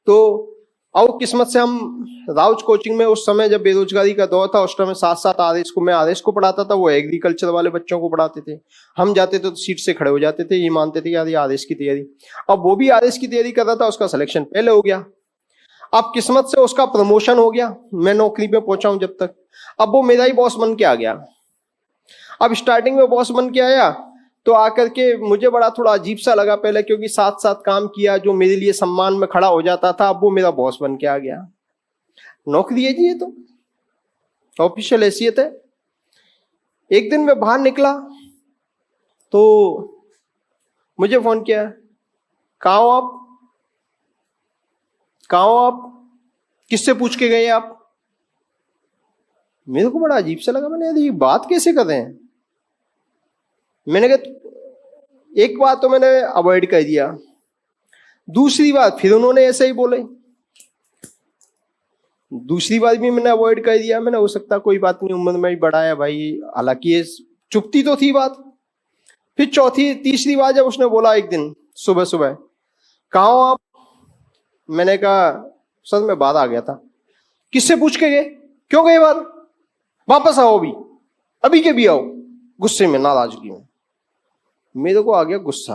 तो और किस्मत से हम राउज कोचिंग में उस समय जब बेरोजगारी का दौर था, उस समय साथ आदेश को, मैं आदेश को पढ़ाता था, वो एग्रीकल्चर वाले बच्चों को पढ़ाते थे। हम जाते थे तो सीट से खड़े हो जाते थे, ये मानते थे यार ये आदेश की तैयारी। अब वो भी आदेश की तैयारी कर रहा था, उसका सिलेक्शन पहले हो गया। अब किस्मत से उसका प्रमोशन हो गया, मैं नौकरी पे पहुंचा हूं जब तक। अब वो मेरा ही बॉस बन के आ गया। अब स्टार्टिंग में बॉस बन के आया तो आकर के मुझे बड़ा थोड़ा अजीब सा लगा पहले, क्योंकि साथ साथ काम किया, जो मेरे लिए सम्मान में खड़ा हो जाता था, अब वो मेरा बॉस बन के आ गया। नौकरी है जी, ये तो ऑफिशियल हैसियत है। एक दिन मैं बाहर निकला तो मुझे फोन किया, कहाँ हो आप, कहाँ हो आप, किससे पूछ के गए आप? मेरे को बड़ा अजीब सा लगा, मैंने ये बात कैसे कर रहे हैं। मैंने कहा एक बार तो मैंने अवॉइड कर दिया, दूसरी बार फिर उन्होंने ऐसे ही बोले, दूसरी बार भी मैंने अवॉइड कर दिया। मैंने हो सकता कोई बात नहीं, उम्र में भी बड़ा है भाई, हालांकि ये चुपती तो थी बात। फिर तीसरी बार जब उसने बोला एक दिन सुबह सुबह, कहाँ हो आप? मैंने कहा सर मैं बाहर आ गया था। किससे पूछ के गए, क्यों गए बाहर? वापस आओ, अभी के भी आओ। गुस्से में, नाराजगी में मेरे को आ गया गुस्सा।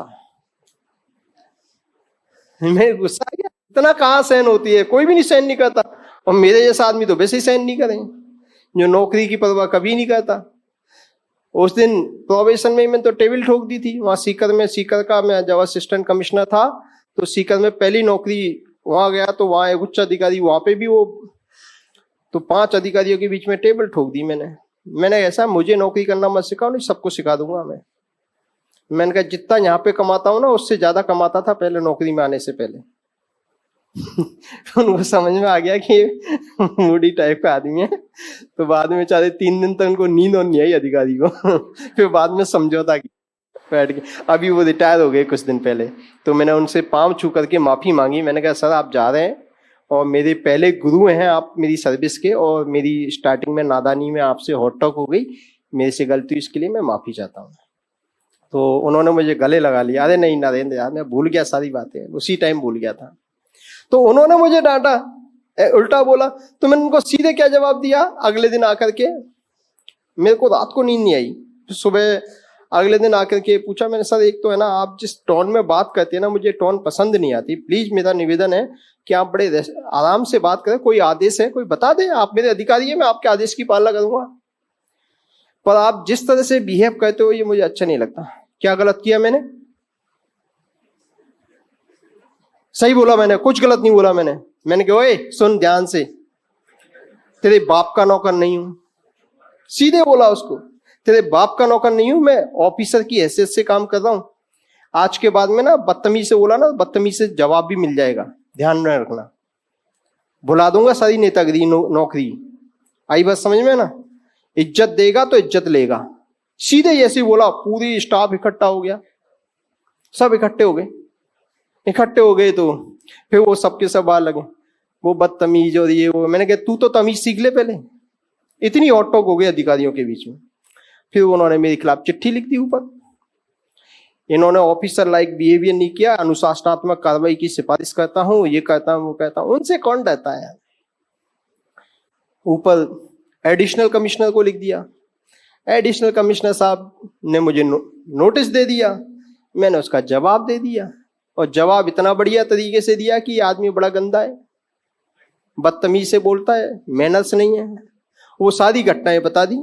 मेरे गुस्सा आ गया, इतना कहाँ सहन होती है, कोई भी नहीं सहन नहीं करता। और मेरे जैसा आदमी तो वैसे ही सहन नहीं करें, जो नौकरी की परवाह कभी नहीं करता। उस दिन प्रोबेशन में मैंने तो टेबल ठोक दी थी वहां सीकर का मैं जब असिस्टेंट कमिश्नर था, तो सीकर में पहली नौकरी वहां गया, तो वहां एक उच्च अधिकारी, वहां पे भी वो, तो 5 अधिकारियों के बीच में टेबल ठोक दी मैंने ऐसा, मुझे नौकरी करना मत सिखाओ, नहीं सबको सिखा दूंगा मैंने कहा जितना यहाँ पे कमाता हूं ना, उससे ज्यादा कमाता था पहले नौकरी में आने से पहले। उनको समझ में आ गया कि मूडी टाइप का आदमी है। तो बाद में चाहे 3 दिन तक उनको नींद और नहीं आई अधिकारी को। फिर बाद में समझौता की बैठ के। अभी वो रिटायर हो गए कुछ दिन पहले, तो मैंने उनसे पांव छू करके माफी मांगी। मैंने कहा सर आप जा रहे हैं और मेरे पहले गुरु हैं आप मेरी सर्विस के, और मेरी स्टार्टिंग में नादानी में आपसे हॉट टॉक हो गई, मेरे से गलती, इसके लिए मैं माफी चाहता हूँ। तो उन्होंने मुझे गले लगा लिया, अरे नहीं नरेंद्र यार, मैं भूल गया सारी बातें, उसी टाइम भूल गया था। तो उन्होंने मुझे डांटा, उल्टा बोला, तो मैंने उनको सीधे क्या जवाब दिया, अगले दिन आकर के, मेरे को रात को नींद नहीं आई, सुबह अगले दिन आकर के पूछा मैंने, सर एक तो है ना आप जिस टोन में बात करते हैं ना, मुझे टोन पसंद नहीं आती, प्लीज मेरा निवेदन है कि आप बड़े आराम से बात करें, कोई आदेश है कोई बता दें, आप मेरे अधिकारी है, मैं आपके आदेश की पालना करूंगा, पर आप जिस तरह से बिहेव करते हो ये मुझे अच्छा नहीं लगता। क्या गलत किया मैंने? सही बोला मैंने, कुछ गलत नहीं बोला मैंने कहा ओए सुन ध्यान से, तेरे बाप का नौकर नहीं हूं, सीधे बोला उसको, तेरे बाप का नौकर नहीं हूं, मैं ऑफिसर की हैसियत से काम कर रहा हूं। आज के बाद में ना बदतमीज से बोला ना, बदतमीज से जवाब भी मिल जाएगा, ध्यान में रखना, बुला दूंगा सारी नेतागिरी नौकरी। आई बात समझ में ना? इज्जत देगा तो इज्जत लेगा, सीधे ऐसे बोला, पूरी स्टाफ इकट्ठा हो गया, सब इकट्ठे हो गए तो फिर वो सबके सब आ लगे, वो बदतमीज और ये वो। मैंने कहा तू तो तमीज सीख ले पहले। इतनी हॉट टॉक हो गई अधिकारियों के बीच में। फिर उन्होंने मेरे खिलाफ चिट्ठी लिख दी ऊपर, इन्होंने ऑफिसर लाइक बिहेवियर नहीं किया, अनुशासनात्मक कार्रवाई की सिफारिश करता हूं, ये कहता हूं वो कहता हूं, उनसे कौन डरता है। ऊपर एडिशनल कमिश्नर को लिख दिया, एडिशनल कमिश्नर साहब ने मुझे नोटिस दे दिया, मैंने उसका जवाब दे दिया। और जवाब इतना बढ़िया तरीके से दिया कि आदमी बड़ा गंदा है, बदतमीज से बोलता है, मैनर्स नहीं है। वो सारी घटनाएं बता दी।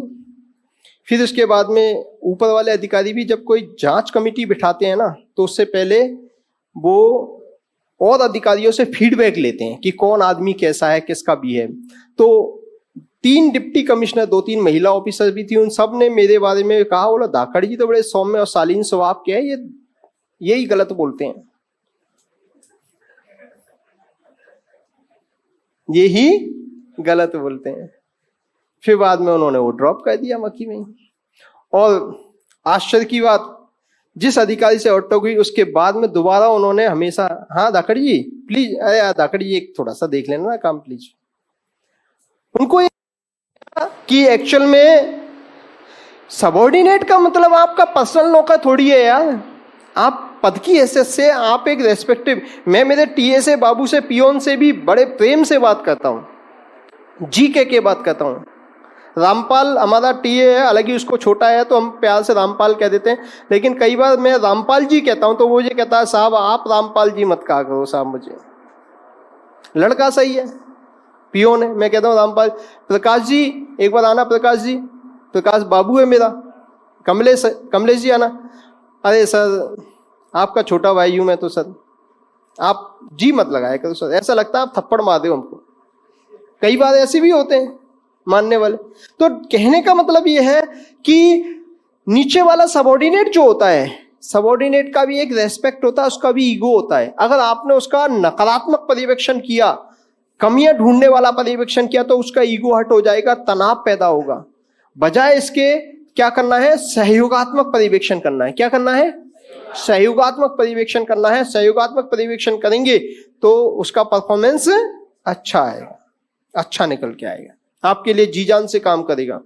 फिर उसके बाद में ऊपर वाले अधिकारी भी जब कोई जांच कमेटी बिठाते हैं ना, तो उससे पहले वो और अधिकारियों से फीडबैक लेते हैं कि कौन आदमी कैसा है, किसका बिहेव। तो 3 डिप्टी कमिश्नर, 2-3 महिला ऑफिसर भी थी, उन सब ने मेरे बारे में कहा, बोला धाकड़ जी तो बड़े सौम्य और शालीन स्वभाव के हैं, ये यही गलत बोलते हैं, यही गलत बोलते हैं। फिर बाद में उन्होंने वो ड्रॉप कर दिया मक्खी में। और आश्चर्य की बात, जिस अधिकारी से अटक हुई उसके बाद में दोबारा उन्होंने हमेशा, हाँ धाकड़ जी प्लीज, अरे यार धाकड़ जी एक थोड़ा सा देख लेना ना काम प्लीज। उनको कि एक्चुअल में सबऑर्डिनेट का मतलब आपका पर्सनल नौकर थोड़ी है यार, आप पद की हैसियत से आप एक रेस्पेक्टिव, मैं मेरे टीए से, बाबू से, पियोन से भी बड़े प्रेम से बात करता हूँ, जी के बात करता हूँ। रामपाल हमारा टीए है, हालांकि उसको छोटा है तो हम प्यार से रामपाल कह देते हैं, लेकिन कई बार मैं रामपाल जी कहता हूं तो वो मुझे कहता है साहब आप रामपाल जी मत कहा करो साहब, मुझे लड़का सही है, पियोन है, मैं कहता हूँ रामपाल। प्रकाश जी एक बार आना, प्रकाश जी, प्रकाश बाबू है मेरा, कमलेश जी आना। अरे सर आपका छोटा भाई हूं मैं तो सर, आप जी मत लगाया करो सर, ऐसा लगता है आप थप्पड़ मार दो हमको। कई बार ऐसे भी होते हैं मानने वाले। तो कहने का मतलब यह है कि नीचे वाला सबऑर्डिनेट जो होता है, सबऑर्डिनेट का भी एक रेस्पेक्ट होता है, उसका भी ईगो होता है। अगर आपने उसका नकारात्मक पर्यवेक्षण किया, कमियां ढूंढने वाला पर्यवेक्षण किया, तो उसका ईगो हर्ट हो जाएगा, तनाव पैदा होगा। बजाय इसके क्या करना है, सहयोगात्मक पर्यवेक्षण करना है। क्या करना है, सहयोगात्मक पर्यवेक्षण करना है। सहयोगात्मक पर्यवेक्षण करेंगे तो उसका परफॉर्मेंस अच्छा आएगा, अच्छा निकल के आएगा, आपके लिए जी जान से काम करेगा।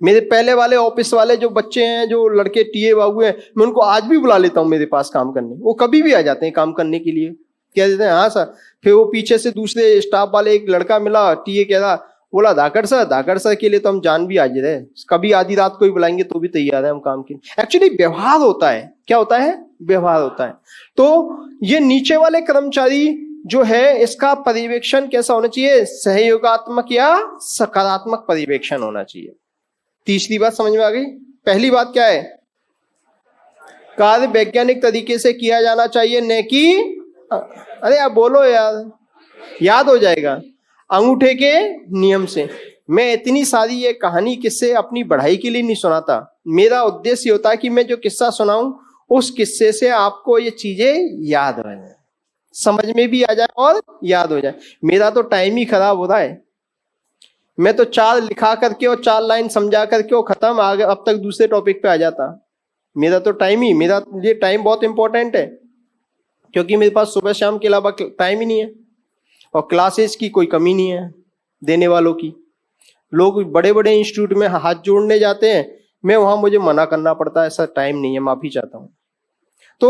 मेरे पहले वाले ऑफिस वाले जो बच्चे हैं, जो लड़के टीए बाबू हैं, मैं उनको आज भी बुला लेता हूं मेरे पास काम करने, वो कभी भी आ जाते हैं काम करने के लिए, कह देते हैं हाँ सर। फिर वो पीछे से दूसरे स्टाफ वाले एक लड़का मिला, टीए कह रहा, बोला धाकड़ सर के लिए तो हम जान भी हाजिर है, कभी आधी रात को ही बुलाएंगे तो भी तैयार है हम काम के। एक्चुअली व्यवहार होता है, क्या होता है, व्यवहार होता है। तो ये नीचे वाले कर्मचारी जो है, इसका पर्यवेक्षण कैसा होना चाहिए, सहयोगात्मक या सकारात्मक पर्यवेक्षण होना चाहिए। तीसरी बात समझ में आ गई। पहली बात क्या है, कार्य वैज्ञानिक तरीके से किया जाना चाहिए, न कि अरे आप बोलो यार, याद हो जाएगा, अंगूठे के नियम से। मैं इतनी सारी ये कहानी किस्से अपनी बढ़ाई के लिए नहीं सुनाता, मेरा उद्देश्य होता है कि मैं जो किस्सा सुनाऊं उस किस्से से आपको ये चीजें याद हो जाए, समझ में भी आ जाए और याद हो जाए। मेरा तो टाइम ही खराब हो रहा है, मैं तो 4 लिखा करके और 4 लाइन समझा करके वो खत्म, आगे अब तक दूसरे टॉपिक पे आ जाता। मेरा तो मेरा ये टाइम बहुत इंपॉर्टेंट है, क्योंकि मेरे पास सुबह शाम के अलावा टाइम ही नहीं है, और क्लासेस की कोई कमी नहीं है देने वालों की। लोग बड़े बड़े इंस्टीट्यूट में हाथ जोड़ने जाते हैं, मैं वहां मुझे मना करना पड़ता है, ऐसा टाइम नहीं है, माफी चाहता हूं। तो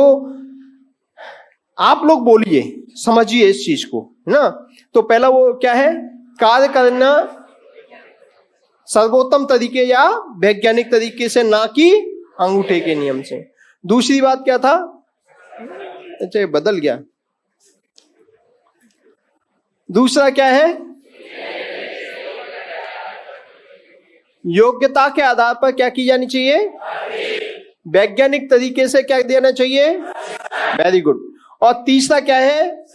आप लोग बोलिए, समझिए इस चीज को ना। तो पहला वो क्या है, कार्य करना सर्वोत्तम तरीके या वैज्ञानिक तरीके से, ना कि अंगूठे के नियम से। दूसरी बात क्या था, अच्छा बदल गया, दूसरा क्या है, योग्यता के आधार पर क्या की जानी चाहिए, वैज्ञानिक तरीके से क्या देना चाहिए, वेरी गुड। और तीसरा क्या है,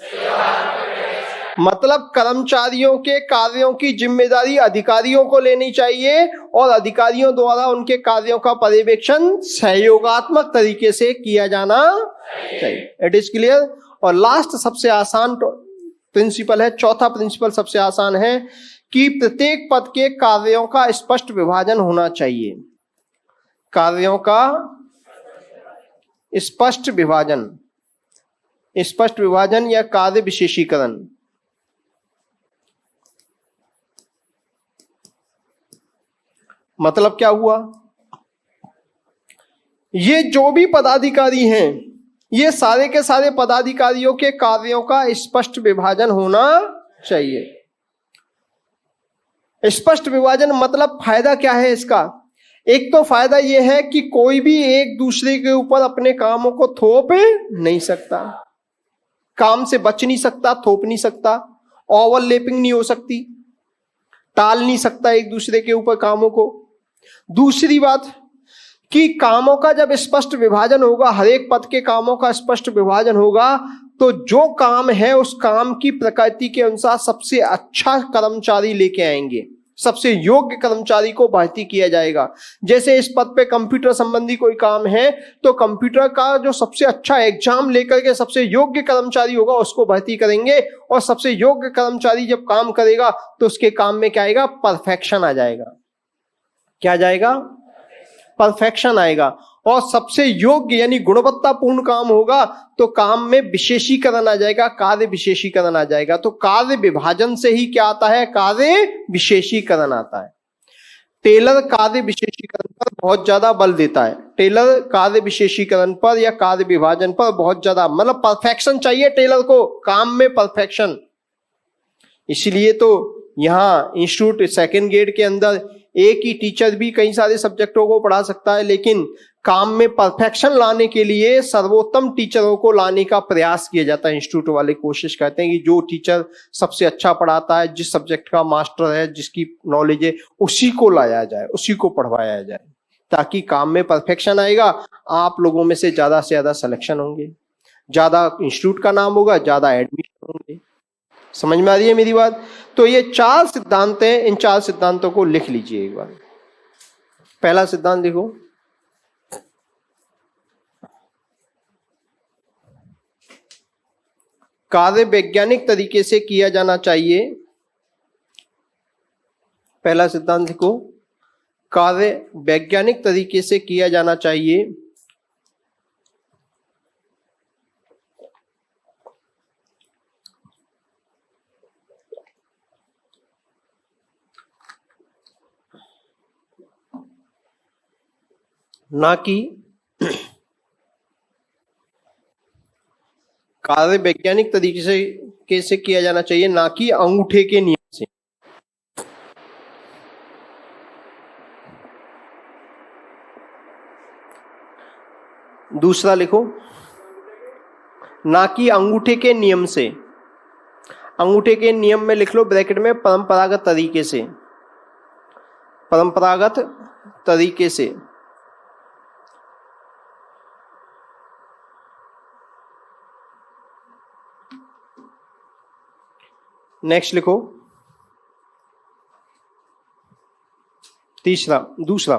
मतलब कर्मचारियों के कार्यों की जिम्मेदारी अधिकारियों को लेनी चाहिए, और अधिकारियों द्वारा उनके कार्यों का पर्यवेक्षण सहयोगात्मक तरीके से किया जाना चाहिए। It is clear. और लास्ट सबसे आसान प्रिंसिपल है, चौथा प्रिंसिपल सबसे आसान है, कि प्रत्येक पद के कार्यों का स्पष्ट विभाजन होना चाहिए। कार्यों का स्पष्ट विभाजन या कार्य विशेषीकरण। मतलब क्या हुआ, ये जो भी पदाधिकारी हैं, ये सारे के सारे पदाधिकारियों के कार्यों का स्पष्ट विभाजन होना चाहिए। स्पष्ट विभाजन मतलब फायदा क्या है इसका, एक तो फायदा यह है कि कोई भी एक दूसरे के ऊपर अपने कामों को थोप नहीं सकता, काम से बच नहीं सकता, थोप नहीं सकता, ओवरलैपिंग नहीं हो सकती, टाल नहीं सकता एक दूसरे के ऊपर कामों को। दूसरी बात कि कामों का जब स्पष्ट विभाजन होगा, हर एक पद के कामों का स्पष्ट विभाजन होगा, तो जो काम है उस काम की प्रकृति के अनुसार सबसे अच्छा कर्मचारी लेके आएंगे, सबसे योग्य कर्मचारी को भर्ती किया जाएगा। जैसे इस पद पे कंप्यूटर संबंधी कोई काम है तो कंप्यूटर का जो सबसे अच्छा एग्जाम लेकर के सबसे योग्य कर्मचारी होगा उसको भर्ती करेंगे, और सबसे योग्य कर्मचारी जब काम करेगा तो उसके काम में क्या आएगा? परफेक्शन आ जाएगा। क्या जाएगा? परफेक्शन आएगा। और सबसे योग्य यानी गुणवत्तापूर्ण काम होगा तो काम में विशेषीकरण आ जाएगा, कार्य विशेषीकरण आ जाएगा। तो कार्य विभाजन से ही क्या आता है? कार्य विशेषीकरण आता है। टेलर कार्य विशेषीकरण पर बहुत ज्यादा बल देता है। टेलर कार्य विशेषीकरण पर या कार्य विभाजन पर बहुत ज्यादा, मतलब परफेक्शन चाहिए टेलर को, काम में परफेक्शन। इसलिए तो यहाँ इंस्टीट्यूट सेकंड ग्रेड के अंदर एक ही टीचर भी कई सारे सब्जेक्टों को पढ़ा सकता है, लेकिन काम में परफेक्शन लाने के लिए सर्वोत्तम टीचरों को लाने का प्रयास किया जाता है। इंस्टीट्यूट वाले कोशिश करते हैं कि जो टीचर सबसे अच्छा पढ़ाता है, जिस सब्जेक्ट का मास्टर है, जिसकी नॉलेज है, उसी को लाया जाए, उसी को पढ़वाया जाए, ताकि काम में परफेक्शन आएगा। आप लोगों में से ज्यादा सिलेक्शन होंगे, ज्यादा इंस्टीट्यूट का नाम होगा, ज्यादा एडमिशन होंगे। समझ में आ रही है मेरी बात? तो ये 4 सिद्धांत हैं, इन 4 सिद्धांतों को लिख लीजिए एक बार। पहला सिद्धांत देखो, कार्य वैज्ञानिक तरीके से किया जाना चाहिए। पहला सिद्धांत देखो, कार्य वैज्ञानिक तरीके से किया जाना चाहिए, ना कि कार्य वैज्ञानिक तरीके से कैसे किया जाना चाहिए, ना कि अंगूठे के नियम से। दूसरा लिखो, ना कि अंगूठे के नियम से। अंगूठे के नियम में लिख लो ब्रैकेट में परंपरागत तरीके से, परंपरागत तरीके से। नेक्स्ट लिखो, दूसरा,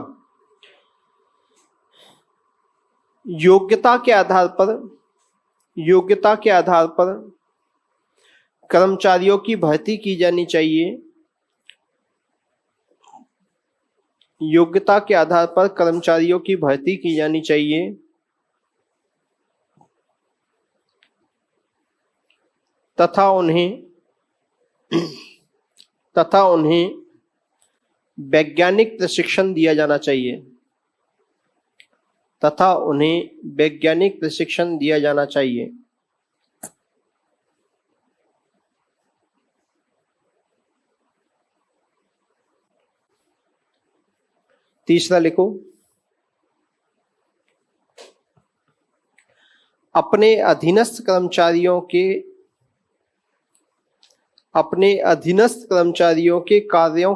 योग्यता के आधार पर कर्मचारियों की भर्ती की जानी चाहिए। योग्यता के आधार पर कर्मचारियों की भर्ती की जानी चाहिए तथा उन्हें वैज्ञानिक प्रशिक्षण दिया जाना चाहिए। तीसरा लिखो, अपने अधीनस्थ कर्मचारियों के कार्यों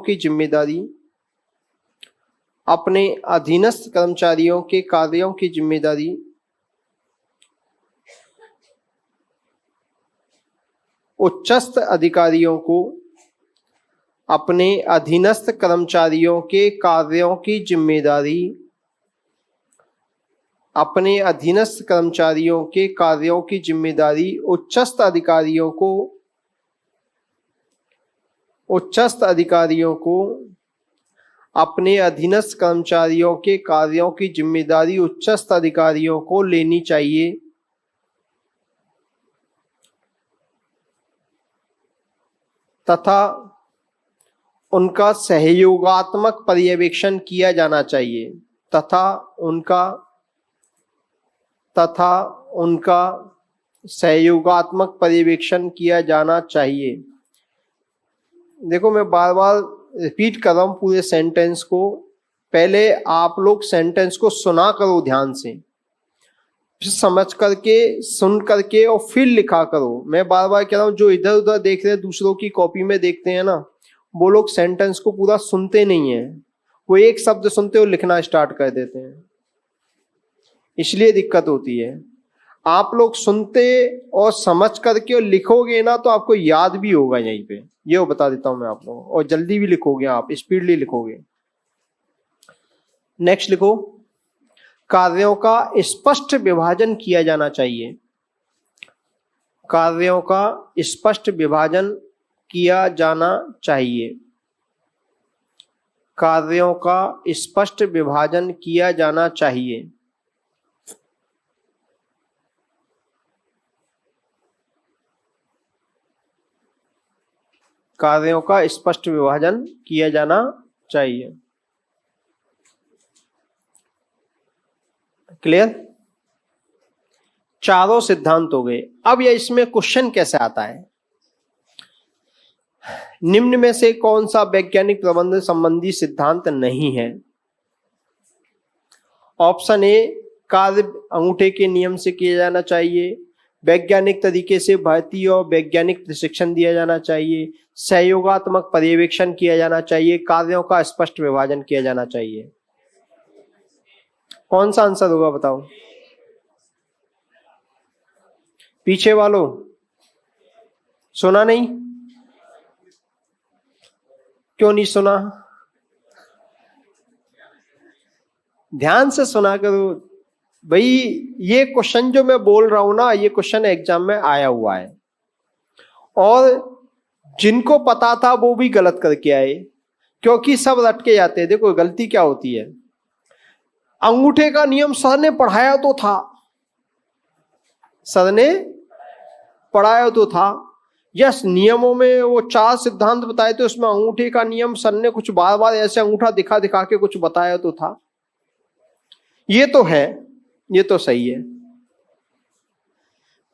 की जिम्मेदारी उच्चस्थ अधिकारियों को उच्चस्थ अधिकारियों को अपने अधीनस्थ कर्मचारियों के कार्यों की जिम्मेदारी उच्चस्थ अधिकारियों को लेनी चाहिए तथा उनका सहयोगात्मक पर्यवेक्षण किया जाना चाहिए। सहयोगात्मक पर्यवेक्षण किया जाना चाहिए। देखो मैं बार बार रिपीट कर रहा हूं पूरे सेंटेंस को, पहले आप लोग सेंटेंस को सुना करो ध्यान से, फिर समझ करके, सुन करके और फिर लिखा करो। मैं बार बार कह रहा हूं, जो इधर उधर देख रहे हैं, दूसरों की कॉपी में देखते हैं ना, वो लोग सेंटेंस को पूरा सुनते नहीं है। वो एक शब्द सुनते और लिखना स्टार्ट कर देते हैं, इसलिए दिक्कत होती है। आप लोग सुनते और समझ करके और लिखोगे ना तो आपको याद भी होगा यहीं पे, ये बता देता हूं मैं आप लोगों को, और जल्दी भी लिखोगे, आप स्पीडली लिखोगे। नेक्स्ट लिखो, कार्यों का स्पष्ट विभाजन किया जाना चाहिए। कार्यों का स्पष्ट विभाजन किया जाना चाहिए। कार्यों का स्पष्ट विभाजन किया जाना चाहिए। कार्यों का स्पष्ट विभाजन किया जाना चाहिए। क्लियर? चारों सिद्धांत हो गए। अब यह इसमें क्वेश्चन कैसे आता है, निम्न में से कौन सा वैज्ञानिक प्रबंध संबंधी सिद्धांत नहीं है? ऑप्शन ए, कार्य अंगूठे के नियम से किया जाना चाहिए। वैज्ञानिक तरीके से भर्ती और वैज्ञानिक प्रशिक्षण दिया जाना चाहिए। सहयोगात्मक पर्यवेक्षण किया जाना चाहिए। कार्यों का स्पष्ट विभाजन किया जाना चाहिए। कौन सा आंसर होगा बताओ? पीछे वालों सुना नहीं? क्यों नहीं सुना? ध्यान से सुना करो भाई। ये क्वेश्चन जो मैं बोल रहा हूं ना, ये क्वेश्चन एग्जाम में आया हुआ है, और जिनको पता था वो भी गलत करके आए, क्योंकि सब रट के जाते हैं। देखो गलती क्या होती है, अंगूठे का नियम सर ने पढ़ाया तो था, सर ने पढ़ाया तो था। यस, नियमों में वो 4 सिद्धांत बताए थे, उसमें अंगूठे का नियम सर ने कुछ बार बार ऐसे अंगूठा दिखा दिखा के कुछ बताया तो था। ये तो है, ये तो सही है,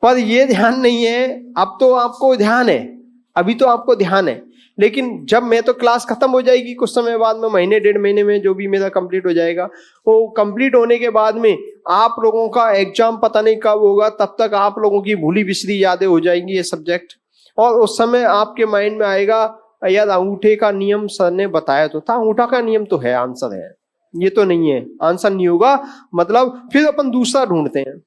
पर ये ध्यान नहीं है। अब तो आपको ध्यान है, अभी तो आपको ध्यान है, लेकिन जब मैं तो क्लास खत्म हो जाएगी कुछ समय बाद में, महीने 1.5 महीने में जो भी मेरा कंप्लीट हो जाएगा, वो कंप्लीट होने के बाद में आप लोगों का एग्जाम पता नहीं कब होगा, तब तक आप लोगों की भूली बिसरी यादें हो जाएंगी ये सब्जेक्ट, और उस समय आपके माइंड में आएगा यार अंगूठे का नियम सर ने बताया तो था। अंगूठा का नियम तो है, आंसर है, ये तो नहीं है, आंसर नहीं होगा। मतलब फिर अपन दूसरा ढूंढते हैं।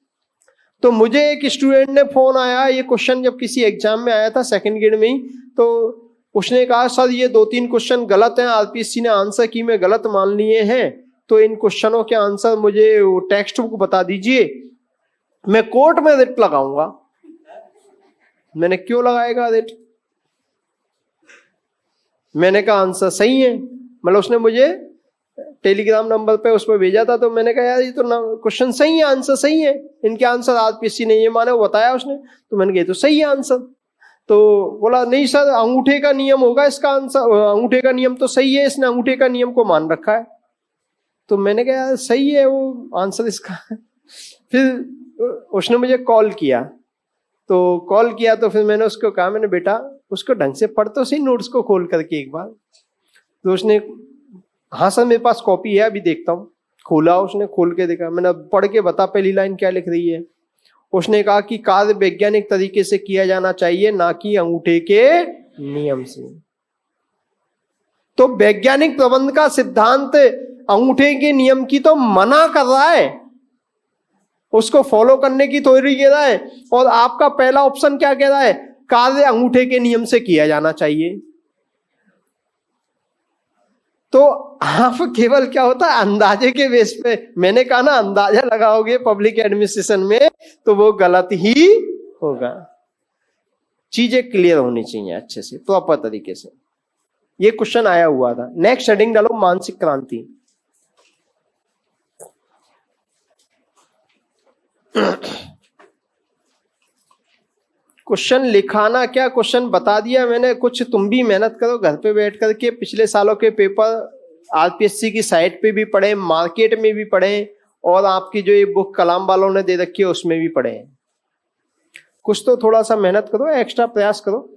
तो मुझे एक स्टूडेंट ने फोन आया, ये क्वेश्चन जब किसी एग्जाम में आया था सेकंड ग्रेड में ही, तो उसने कहा सर ये 2-3 क्वेश्चन गलत हैं, आरपीएससी ने आंसर की में गलत मान लिए हैं, तो इन क्वेश्चनों के आंसर मुझे टेक्स्ट बुक बता दीजिए, मैं कोर्ट में रिट लगाऊंगा। मैंने क्यों लगाएगा रिट? मैंने कहा आंसर सही है, मतलब उसने मुझे टेलीग्राम नंबर पे उस पर भेजा था, तो मैंने कहा यार ये तो क्वेश्चन सही है, आंसर सही है, इनके आंसर आरपीएससी ने ये माने, वो बताया उसने, तो मैंने कहा तो सही है आंसर। तो बोला नहीं सर अंगूठे का नियम होगा इसका आंसर, अंगूठे का नियम तो सही है, इसने अंगूठे का नियम को मान रखा है। तो मैंने कहा यार सही है वो आंसर इसका। फिर उसने मुझे कॉल किया, तो फिर मैंने उसको कहा, मैंने बेटा उसको ढंग से पढ़ तो सही, नोट्स को खोल करके एक बार। तो उसने हाँ सर मेरे पास कॉपी है, अभी देखता हूँ। खोला, उसने खोल के देखा, मैंने पढ़ के बता पहली लाइन क्या लिख रही है। उसने कहा कि कार्य वैज्ञानिक तरीके से किया जाना चाहिए, ना कि अंगूठे के नियम से। तो वैज्ञानिक प्रबंध का सिद्धांत अंगूठे के नियम की तो मना कर रहा है, उसको फॉलो करने की थ्योरी कह रहा है, और आपका पहला ऑप्शन क्या कह रहा है, कार्य अंगूठे के नियम से किया जाना चाहिए। तो आप केवल क्या होता है अंदाजे के बेस पे, मैंने कहा ना अंदाजा लगाओगे पब्लिक एडमिनिस्ट्रेशन में तो वो गलत ही होगा। चीजें क्लियर होनी चाहिए अच्छे से, प्रॉपर तरीके से। ये क्वेश्चन आया हुआ था। नेक्स्ट हेडिंग डालो, मानसिक क्रांति। क्वेश्चन लिखाना क्या, क्वेश्चन बता दिया मैंने, कुछ तुम भी मेहनत करो घर पे बैठ करके। पिछले सालों के पेपर आरपीएससी की साइट पे भी पढ़े, मार्केट में भी पढ़े, और आपकी जो ये बुक कलाम वालों ने दे रखी है उसमें भी पढ़े। कुछ तो थोड़ा सा मेहनत करो, एक्स्ट्रा प्रयास करो।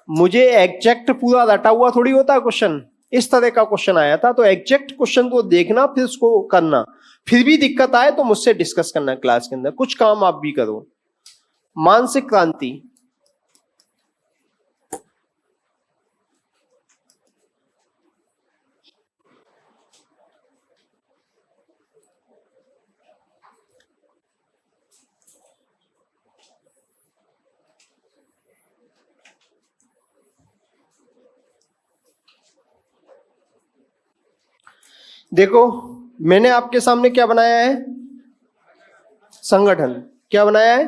मुझे एग्जैक्ट पूरा रटा हुआ थोड़ी होता क्वेश्चन, इस तरह का क्वेश्चन आया था। तो एग्जैक्ट क्वेश्चन को देखना, फिर उसको करना। फिर भी दिक्कत आए तो मुझसे डिस्कस करना क्लास के अंदर। कुछ काम आप भी करो। मानसिक क्रांति, देखो मैंने आपके सामने क्या बनाया है? संगठन। क्या बनाया है?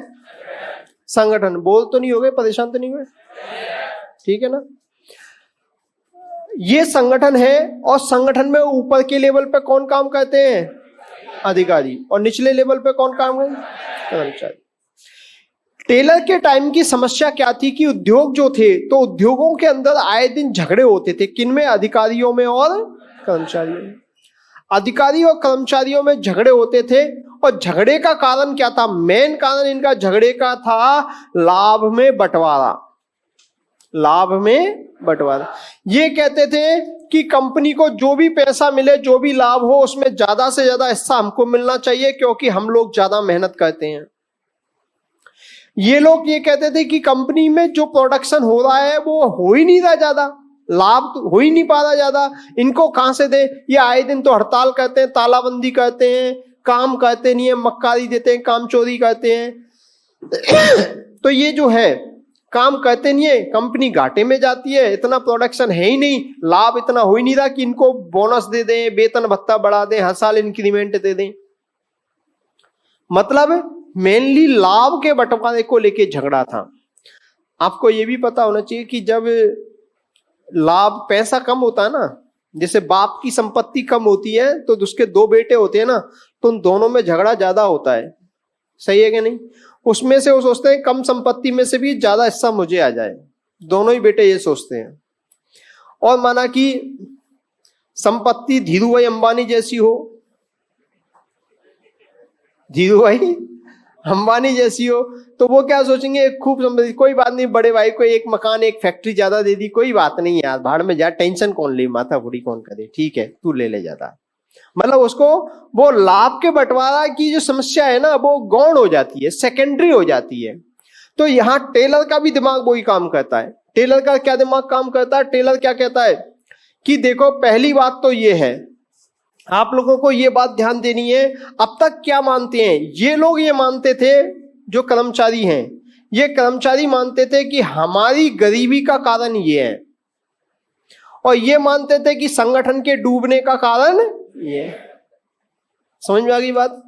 संगठन। बोल तो नहीं हो गए? परेशान तो नहीं हुए? ठीक है ना? ये संगठन है, और संगठन में ऊपर के लेवल पे कौन काम करते हैं? अधिकारी। और निचले लेवल पे कौन काम करते हैं? कर्मचारी। टेलर के टाइम की समस्या क्या थी कि उद्योग जो थे, तो उद्योगों के अंदर आए दिन झगड़े होते थे। किनमें? अधिकारियों में और कर्मचारियों में। अधिकारी और कर्मचारियों में झगड़े होते थे, और झगड़े का कारण क्या था? मेन कारण इनका झगड़े का था लाभ में बंटवारा। लाभ में बंटवारा। ये कहते थे कि कंपनी को जो भी पैसा मिले, जो भी लाभ हो, उसमें ज्यादा से ज्यादा हिस्सा हमको मिलना चाहिए, क्योंकि हम लोग ज्यादा मेहनत करते हैं। ये लोग ये कहते थे कि कंपनी में जो प्रोडक्शन हो रहा है वो हो ही नहीं रहा, ज्यादा लाभ तो हो ही नहीं पा रहा ज्यादा, इनको कहां से दे? ये आए दिन तो हड़ताल करते हैं, तालाबंदी करते हैं, काम करते नहीं है, मक्कारी देते हैं, काम चोरी करते हैं। तो ये जो है काम करते नहीं है, कंपनी घाटे में जाती है, इतना प्रोडक्शन है ही नहीं, लाभ इतना हो ही नहीं रहा कि इनको बोनस दे दें, वेतन भत्ता बढ़ा दें, हर साल इंक्रीमेंट दे दें। मतलब मेनली लाभ के बंटवारे को लेके झगड़ा था। आपको ये भी पता होना चाहिए कि जब लाभ, पैसा कम होता है ना, जैसे बाप की संपत्ति कम होती है तो उसके दो बेटे होते हैं ना, तो उन दोनों में झगड़ा ज्यादा होता है। सही है कि नहीं? उसमें से वो सोचते हैं कम संपत्ति में से भी ज्यादा हिस्सा मुझे आ जाए। दोनों ही बेटे ये सोचते हैं। और माना कि संपत्ति धीरू भाई अंबानी जैसी हो, धीरू भाई अंबानी जैसी हो, तो वो क्या सोचेंगे? खूब संपत्ति, कोई बात नहीं, बड़े भाई को एक मकान, एक फैक्ट्री ज्यादा दे दी, कोई बात नहीं यार, भाड़ में जा, टेंशन कौन ले, माथा फुड़ी कौन करे, ठीक है तू ले ले ज्यादा। मतलब उसको वो लाभ के बंटवारा की जो समस्या है ना, वो गौण हो जाती है, सेकेंडरी हो जाती है। तो यहाँ टेलर का भी दिमाग वही काम करता है। टेलर का क्या दिमाग काम करता है? टेलर क्या कहता है कि देखो, पहली बात तो ये है, आप लोगों को ये बात ध्यान देनी है, अब तक क्या मानते हैं ये लोग? ये मानते थे, जो कर्मचारी हैं, ये कर्मचारी मानते थे कि हमारी गरीबी का कारण ये है, और ये मानते थे कि संगठन के डूबने का कारण ये। समझ में आ गई बात?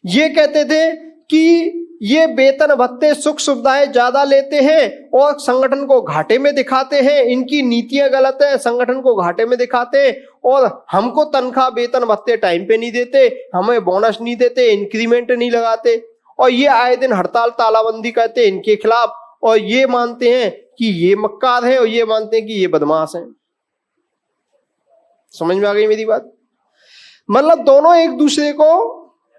ये कहते थे कि ये वेतन भत्ते सुख सुविधाएं ज्यादा लेते हैं और संगठन को घाटे में दिखाते हैं, इनकी नीतियां गलत है, संगठन को घाटे में दिखाते हैं, और हमको तनख्वाह वेतन भत्ते टाइम पे नहीं देते, हमें बोनस नहीं देते, इंक्रीमेंट नहीं लगाते, और ये आए दिन हड़ताल तालाबंदी करते हैं इनके खिलाफ, और ये मानते हैं कि ये मक्कार है, और ये मानते हैं कि ये बदमाश है। समझ में आ गई मेरी बात? मतलब दोनों एक दूसरे को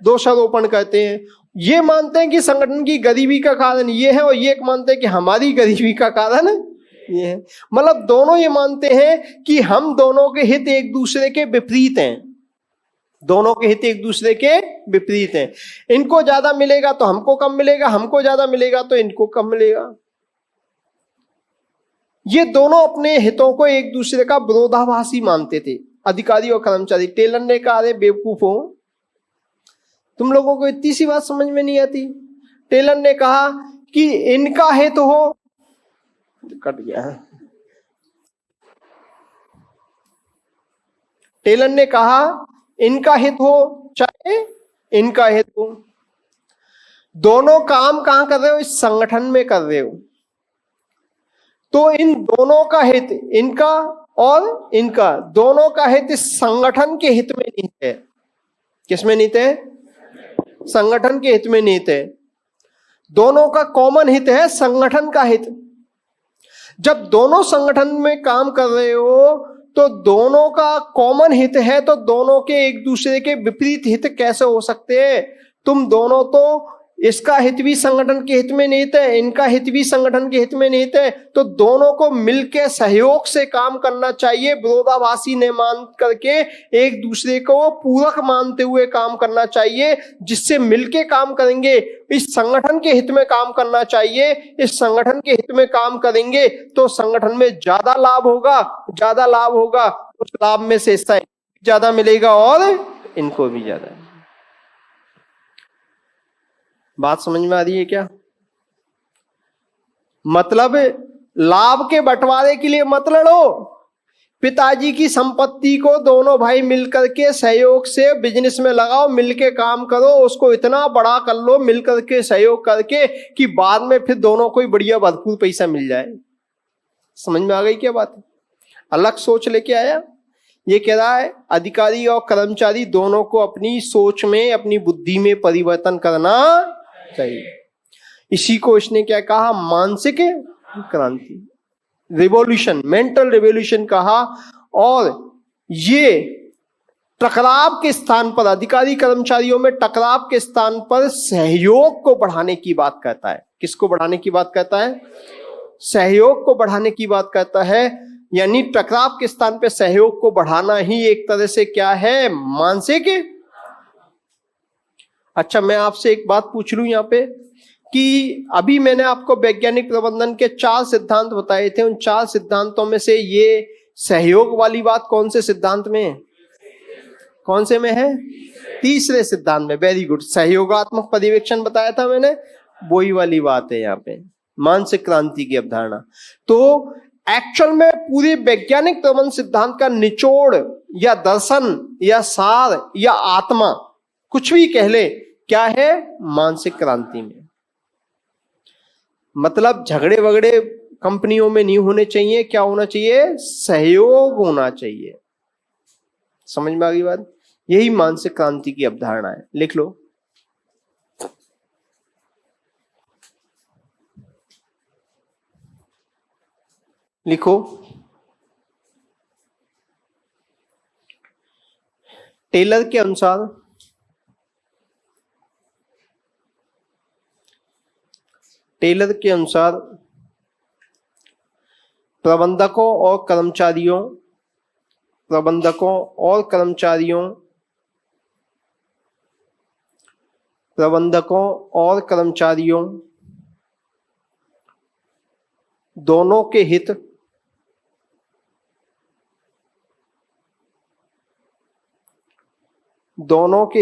दोषारोपण करते हैं। ये मानते हैं कि संगठन की गरीबी का कारण ये है, और ये मानते हैं कि हमारी गरीबी का कारण ये है। मतलब दोनों ये मानते हैं कि हम दोनों के हित एक दूसरे के विपरीत हैं। दोनों के हित एक दूसरे के विपरीत हैं। इनको ज्यादा मिलेगा तो हमको कम मिलेगा, हमको ज्यादा मिलेगा तो इनको कम मिलेगा। ये दोनों अपने हितों को एक दूसरे का विरोधाभासी मानते थे, अधिकारी और कर्मचारी। टेलर ने कहा, अरे बेवकूफों, तुम लोगों को इतनी सी बात समझ में नहीं आती? टेलर ने कहा कि इनका हित हो, कट गया। टेलर ने कहा इनका हित हो चाहे इनका हित हो, दोनों काम कहां कर रहे हो? इस संगठन में कर रहे हो, तो इन दोनों का हित, इनका और इनका, दोनों का हित इस संगठन के हित में निहित है। किसमें निहित है? संगठन के हित में निहित है। दोनों का कॉमन हित है संगठन का हित। जब दोनों संगठन में काम कर रहे हो तो दोनों का कॉमन हित है, तो दोनों के एक दूसरे के विपरीत हित कैसे हो सकते हैं? तुम दोनों तो इसका हित भी संगठन के हित में निहित है, इनका हित भी संगठन के हित में निहित है, तो दोनों को मिलकर सहयोग से काम करना चाहिए, विरोधाभासी न मान करके एक दूसरे को पूरक मानते हुए काम करना चाहिए। जिससे मिलके काम करेंगे, इस संगठन के हित में काम करना चाहिए, इस संगठन के हित में काम करेंगे तो संगठन में ज्यादा लाभ होगा, ज्यादा लाभ होगा, उस लाभ में से ज्यादा मिलेगा और इनको भी ज्यादा। बात समझ में आ रही है क्या? मतलब लाभ के बंटवारे के मत मत लड़ो। पिताजी की संपत्ति को दोनों भाई मिलकर के सहयोग से बिजनेस में लगाओ, मिलके काम करो, उसको इतना बड़ा कर लो मिलकर के सहयोग करके कि बाद में फिर दोनों को ही बढ़िया भरपूर पैसा मिल जाए। समझ में आ गई क्या बात? अलग सोच लेके आया। ये कह रहा है अधिकारी और कर्मचारी दोनों को अपनी सोच में, अपनी बुद्धि में परिवर्तन करना चाहिए। इसी को इसने क्या कहा? मानसिक क्रांति, रिवॉल्यूशन, मेंटल रिवॉल्यूशन कहा। और ये टकराव के स्थान पर, अधिकारी कर्मचारियों में टकराव के स्थान पर सहयोग को बढ़ाने की बात कहता है। किसको बढ़ाने की बात कहता है? सहयोग को बढ़ाने की बात कहता है। यानी टकराव के स्थान पर सहयोग को बढ़ाना ही एक तरह से क्या है? मानसिक। अच्छा, मैं आपसे एक बात पूछ लूं यहां पे कि अभी मैंने आपको वैज्ञानिक प्रबंधन के 4 सिद्धांत बताए थे, उन 4 सिद्धांतों में से ये सहयोग वाली बात कौन से सिद्धांत में है? कौन से में है? तीसरे सिद्धांत में। Very good. सहयोगात्मक पर्यवेक्षण बताया था मैंने, वही वाली बात है यहाँ पे, मानसिक क्रांति की अवधारणा। तो एक्चुअल में पूरे वैज्ञानिक प्रबंधन सिद्धांत का निचोड़ या दर्शन या सार या आत्मा, कुछ भी कह ले, क्या है? मानसिक क्रांति में। मतलब झगड़े वगड़े कंपनियों में नहीं होने चाहिए। क्या होना चाहिए? सहयोग होना चाहिए। समझ में आ गई बात? यही मानसिक क्रांति की अवधारणा है। लिख लो। लिखो। टेलर के अनुसार प्रबंधकों और कर्मचारियों दोनों के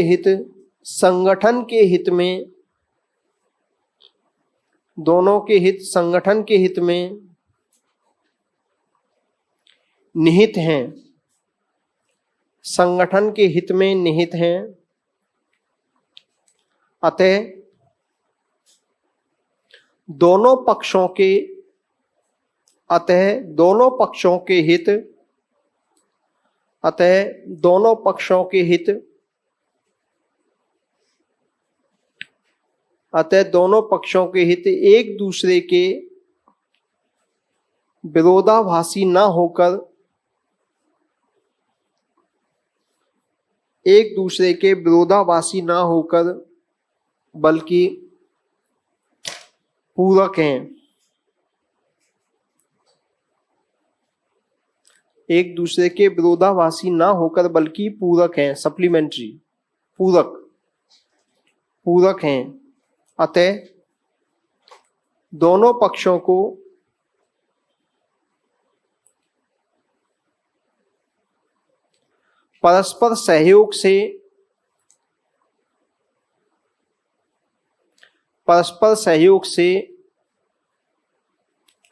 हित संगठन के हित में, दोनों के हित संगठन के हित में निहित हैं, संगठन के हित में निहित हैं। अतः दोनों पक्षों के हित एक दूसरे के विरोधाभासी न होकर बल्कि पूरक हैं। एक दूसरे के विरोधाभासी ना होकर बल्कि पूरक हैं, सप्लीमेंट्री, पूरक हैं। अतः दोनों पक्षों को परस्पर सहयोग से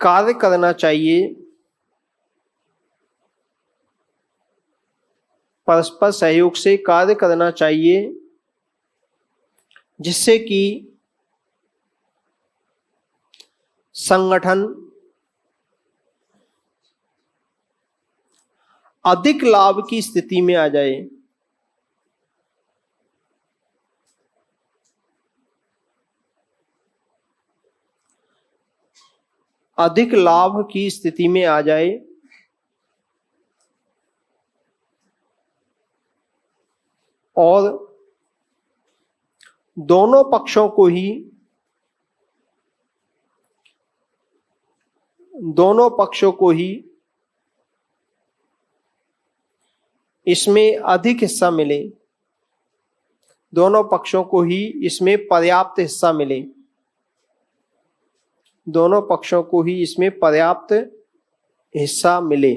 कार्य करना चाहिए, परस्पर सहयोग से कार्य करना चाहिए, जिससे कि संगठन अधिक लाभ की स्थिति में आ जाए। अधिक लाभ की स्थिति में आ जाए और दोनों पक्षों को ही इसमें अधिक हिस्सा मिले, दोनों पक्षों को ही इसमें पर्याप्त हिस्सा मिले, दोनों पक्षों को ही इसमें पर्याप्त हिस्सा मिले,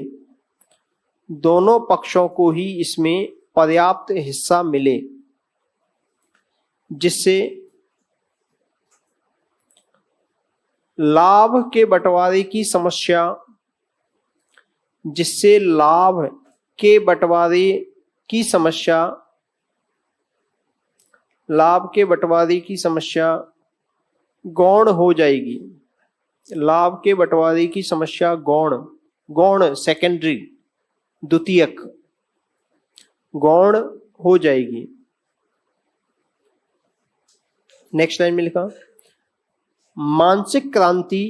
दोनों पक्षों को ही इसमें पर्याप्त हिस्सा मिले, जिससे लाभ के बंटवारे की समस्या गौण हो जाएगी। लाभ के बंटवारे की समस्या गौण सेकेंडरी, द्वितीयक गौण हो जाएगी। नेक्स्ट लाइन में लिखा, मानसिक क्रांति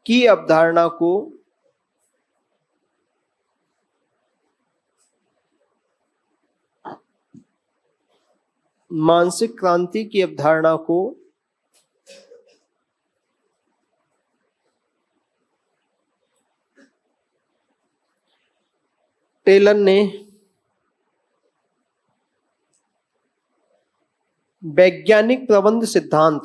की अवधारणा को टेलर ने वैज्ञानिक प्रबंध सिद्धांत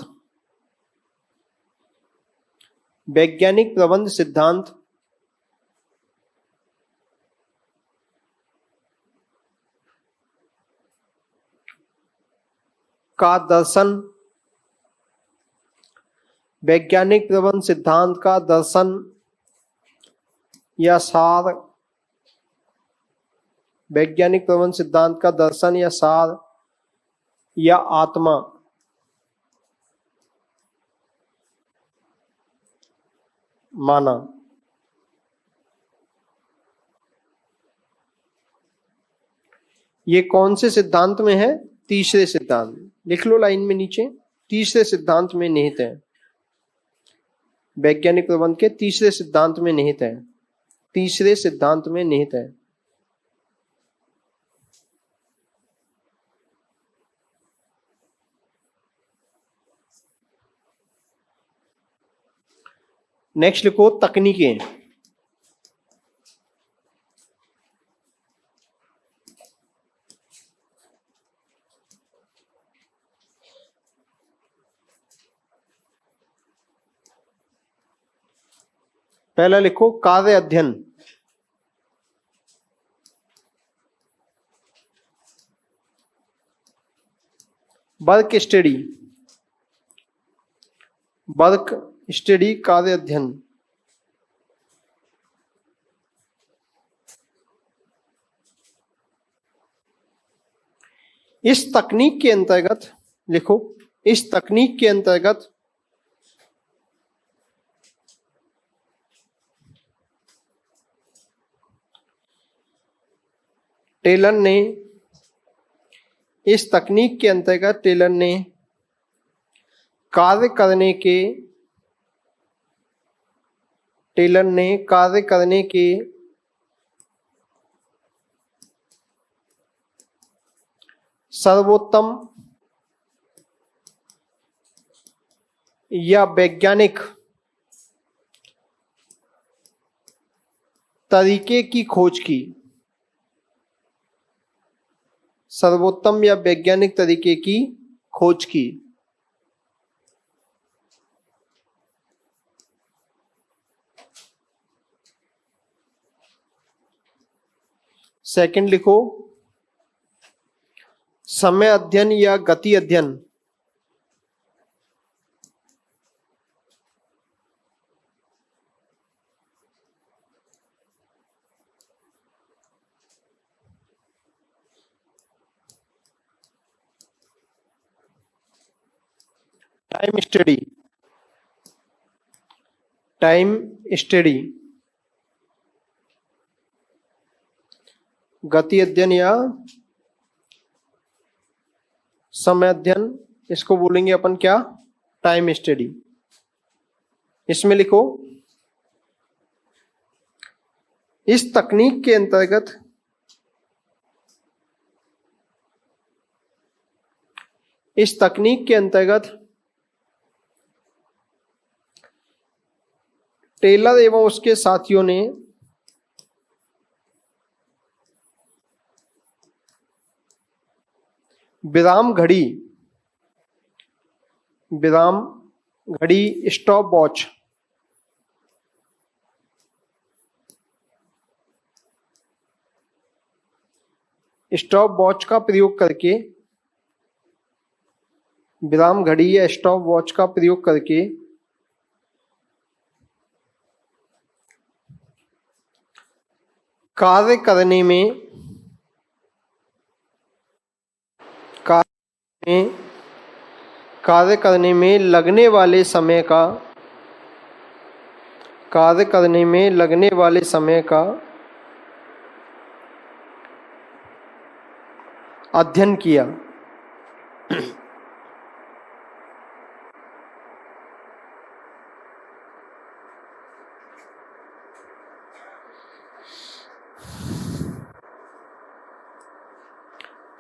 का दर्शन, वैज्ञानिक प्रबंध सिद्धांत का दर्शन या सार, वैज्ञानिक प्रबंध सिद्धांत का दर्शन या सार या आत्मा माना। ये कौन से सिद्धांत में है? तीसरे सिद्धांत। लिख लो लाइन में नीचे, तीसरे सिद्धांत में निहित है। वैज्ञानिक प्रबंध के तीसरे सिद्धांत में निहित है, तीसरे सिद्धांत में निहित है। नेक्स्ट लिखो तकनीकें। पहला लिखो कार्य अध्ययन। वर्क स्टडी, वर्क स्टडी कार्य अध्ययन। इस तकनीक के अंतर्गत लिखो, इस तकनीक के अंतर्गत टेलर ने, इस तकनीक के अंतर्गत टेलर ने कार्य करने के सर्वोत्तम या वैज्ञानिक तरीके की खोज की, सर्वोत्तम या वैज्ञानिक तरीके की खोज की। सेकंड लिखो समय अध्ययन या गति अध्ययन। टाइम स्टडी, टाइम स्टडी, गति अध्ययन या समय अध्ययन, इसको बोलेंगे अपन क्या? Time study. इसमें लिखो इस तकनीक के अंतर्गत इस तकनीक के अंतर्गत टेलर एवं उसके साथियों ने विराम घड़ी स्टॉप वॉच का प्रयोग करके, विराम घड़ी या स्टॉप वॉच का प्रयोग करके कार्य करने में लगने वाले समय का अध्ययन किया।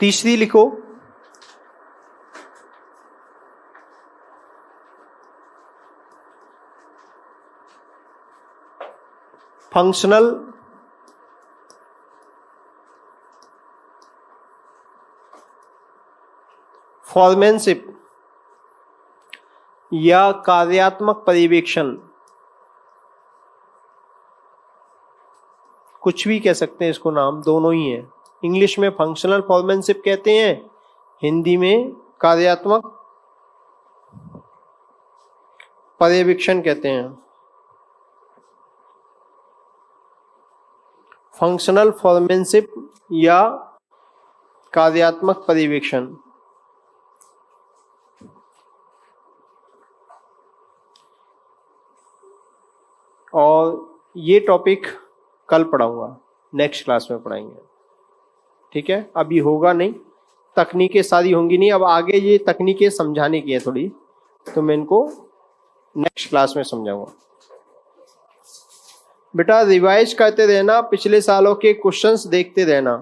तीसरी लिखो, फंक्शनल फॉर्मेनशिप या कार्यात्मक पर्यवेक्षण, कुछ भी कह सकते हैं इसको, नाम दोनों ही है। इंग्लिश में फंक्शनल फॉर्मेनशिप कहते हैं, हिंदी में कार्यात्मक पर्यवेक्षण कहते हैं। फंक्शनल फॉर्मेनशिप या कार्यात्मक पर्यवेक्षण। और ये टॉपिक कल पढ़ाऊंगा, नेक्स्ट क्लास में पढ़ाएंगे, ठीक है। अभी होगा नहीं, तकनीकें सारी होंगी नहीं, अब आगे ये तकनीकें समझाने की है थोड़ी, तो मैं इनको नेक्स्ट क्लास में समझाऊंगा। बेटा रिवाइज करते रहना, पिछले सालों के क्वेश्चंस देखते रहना।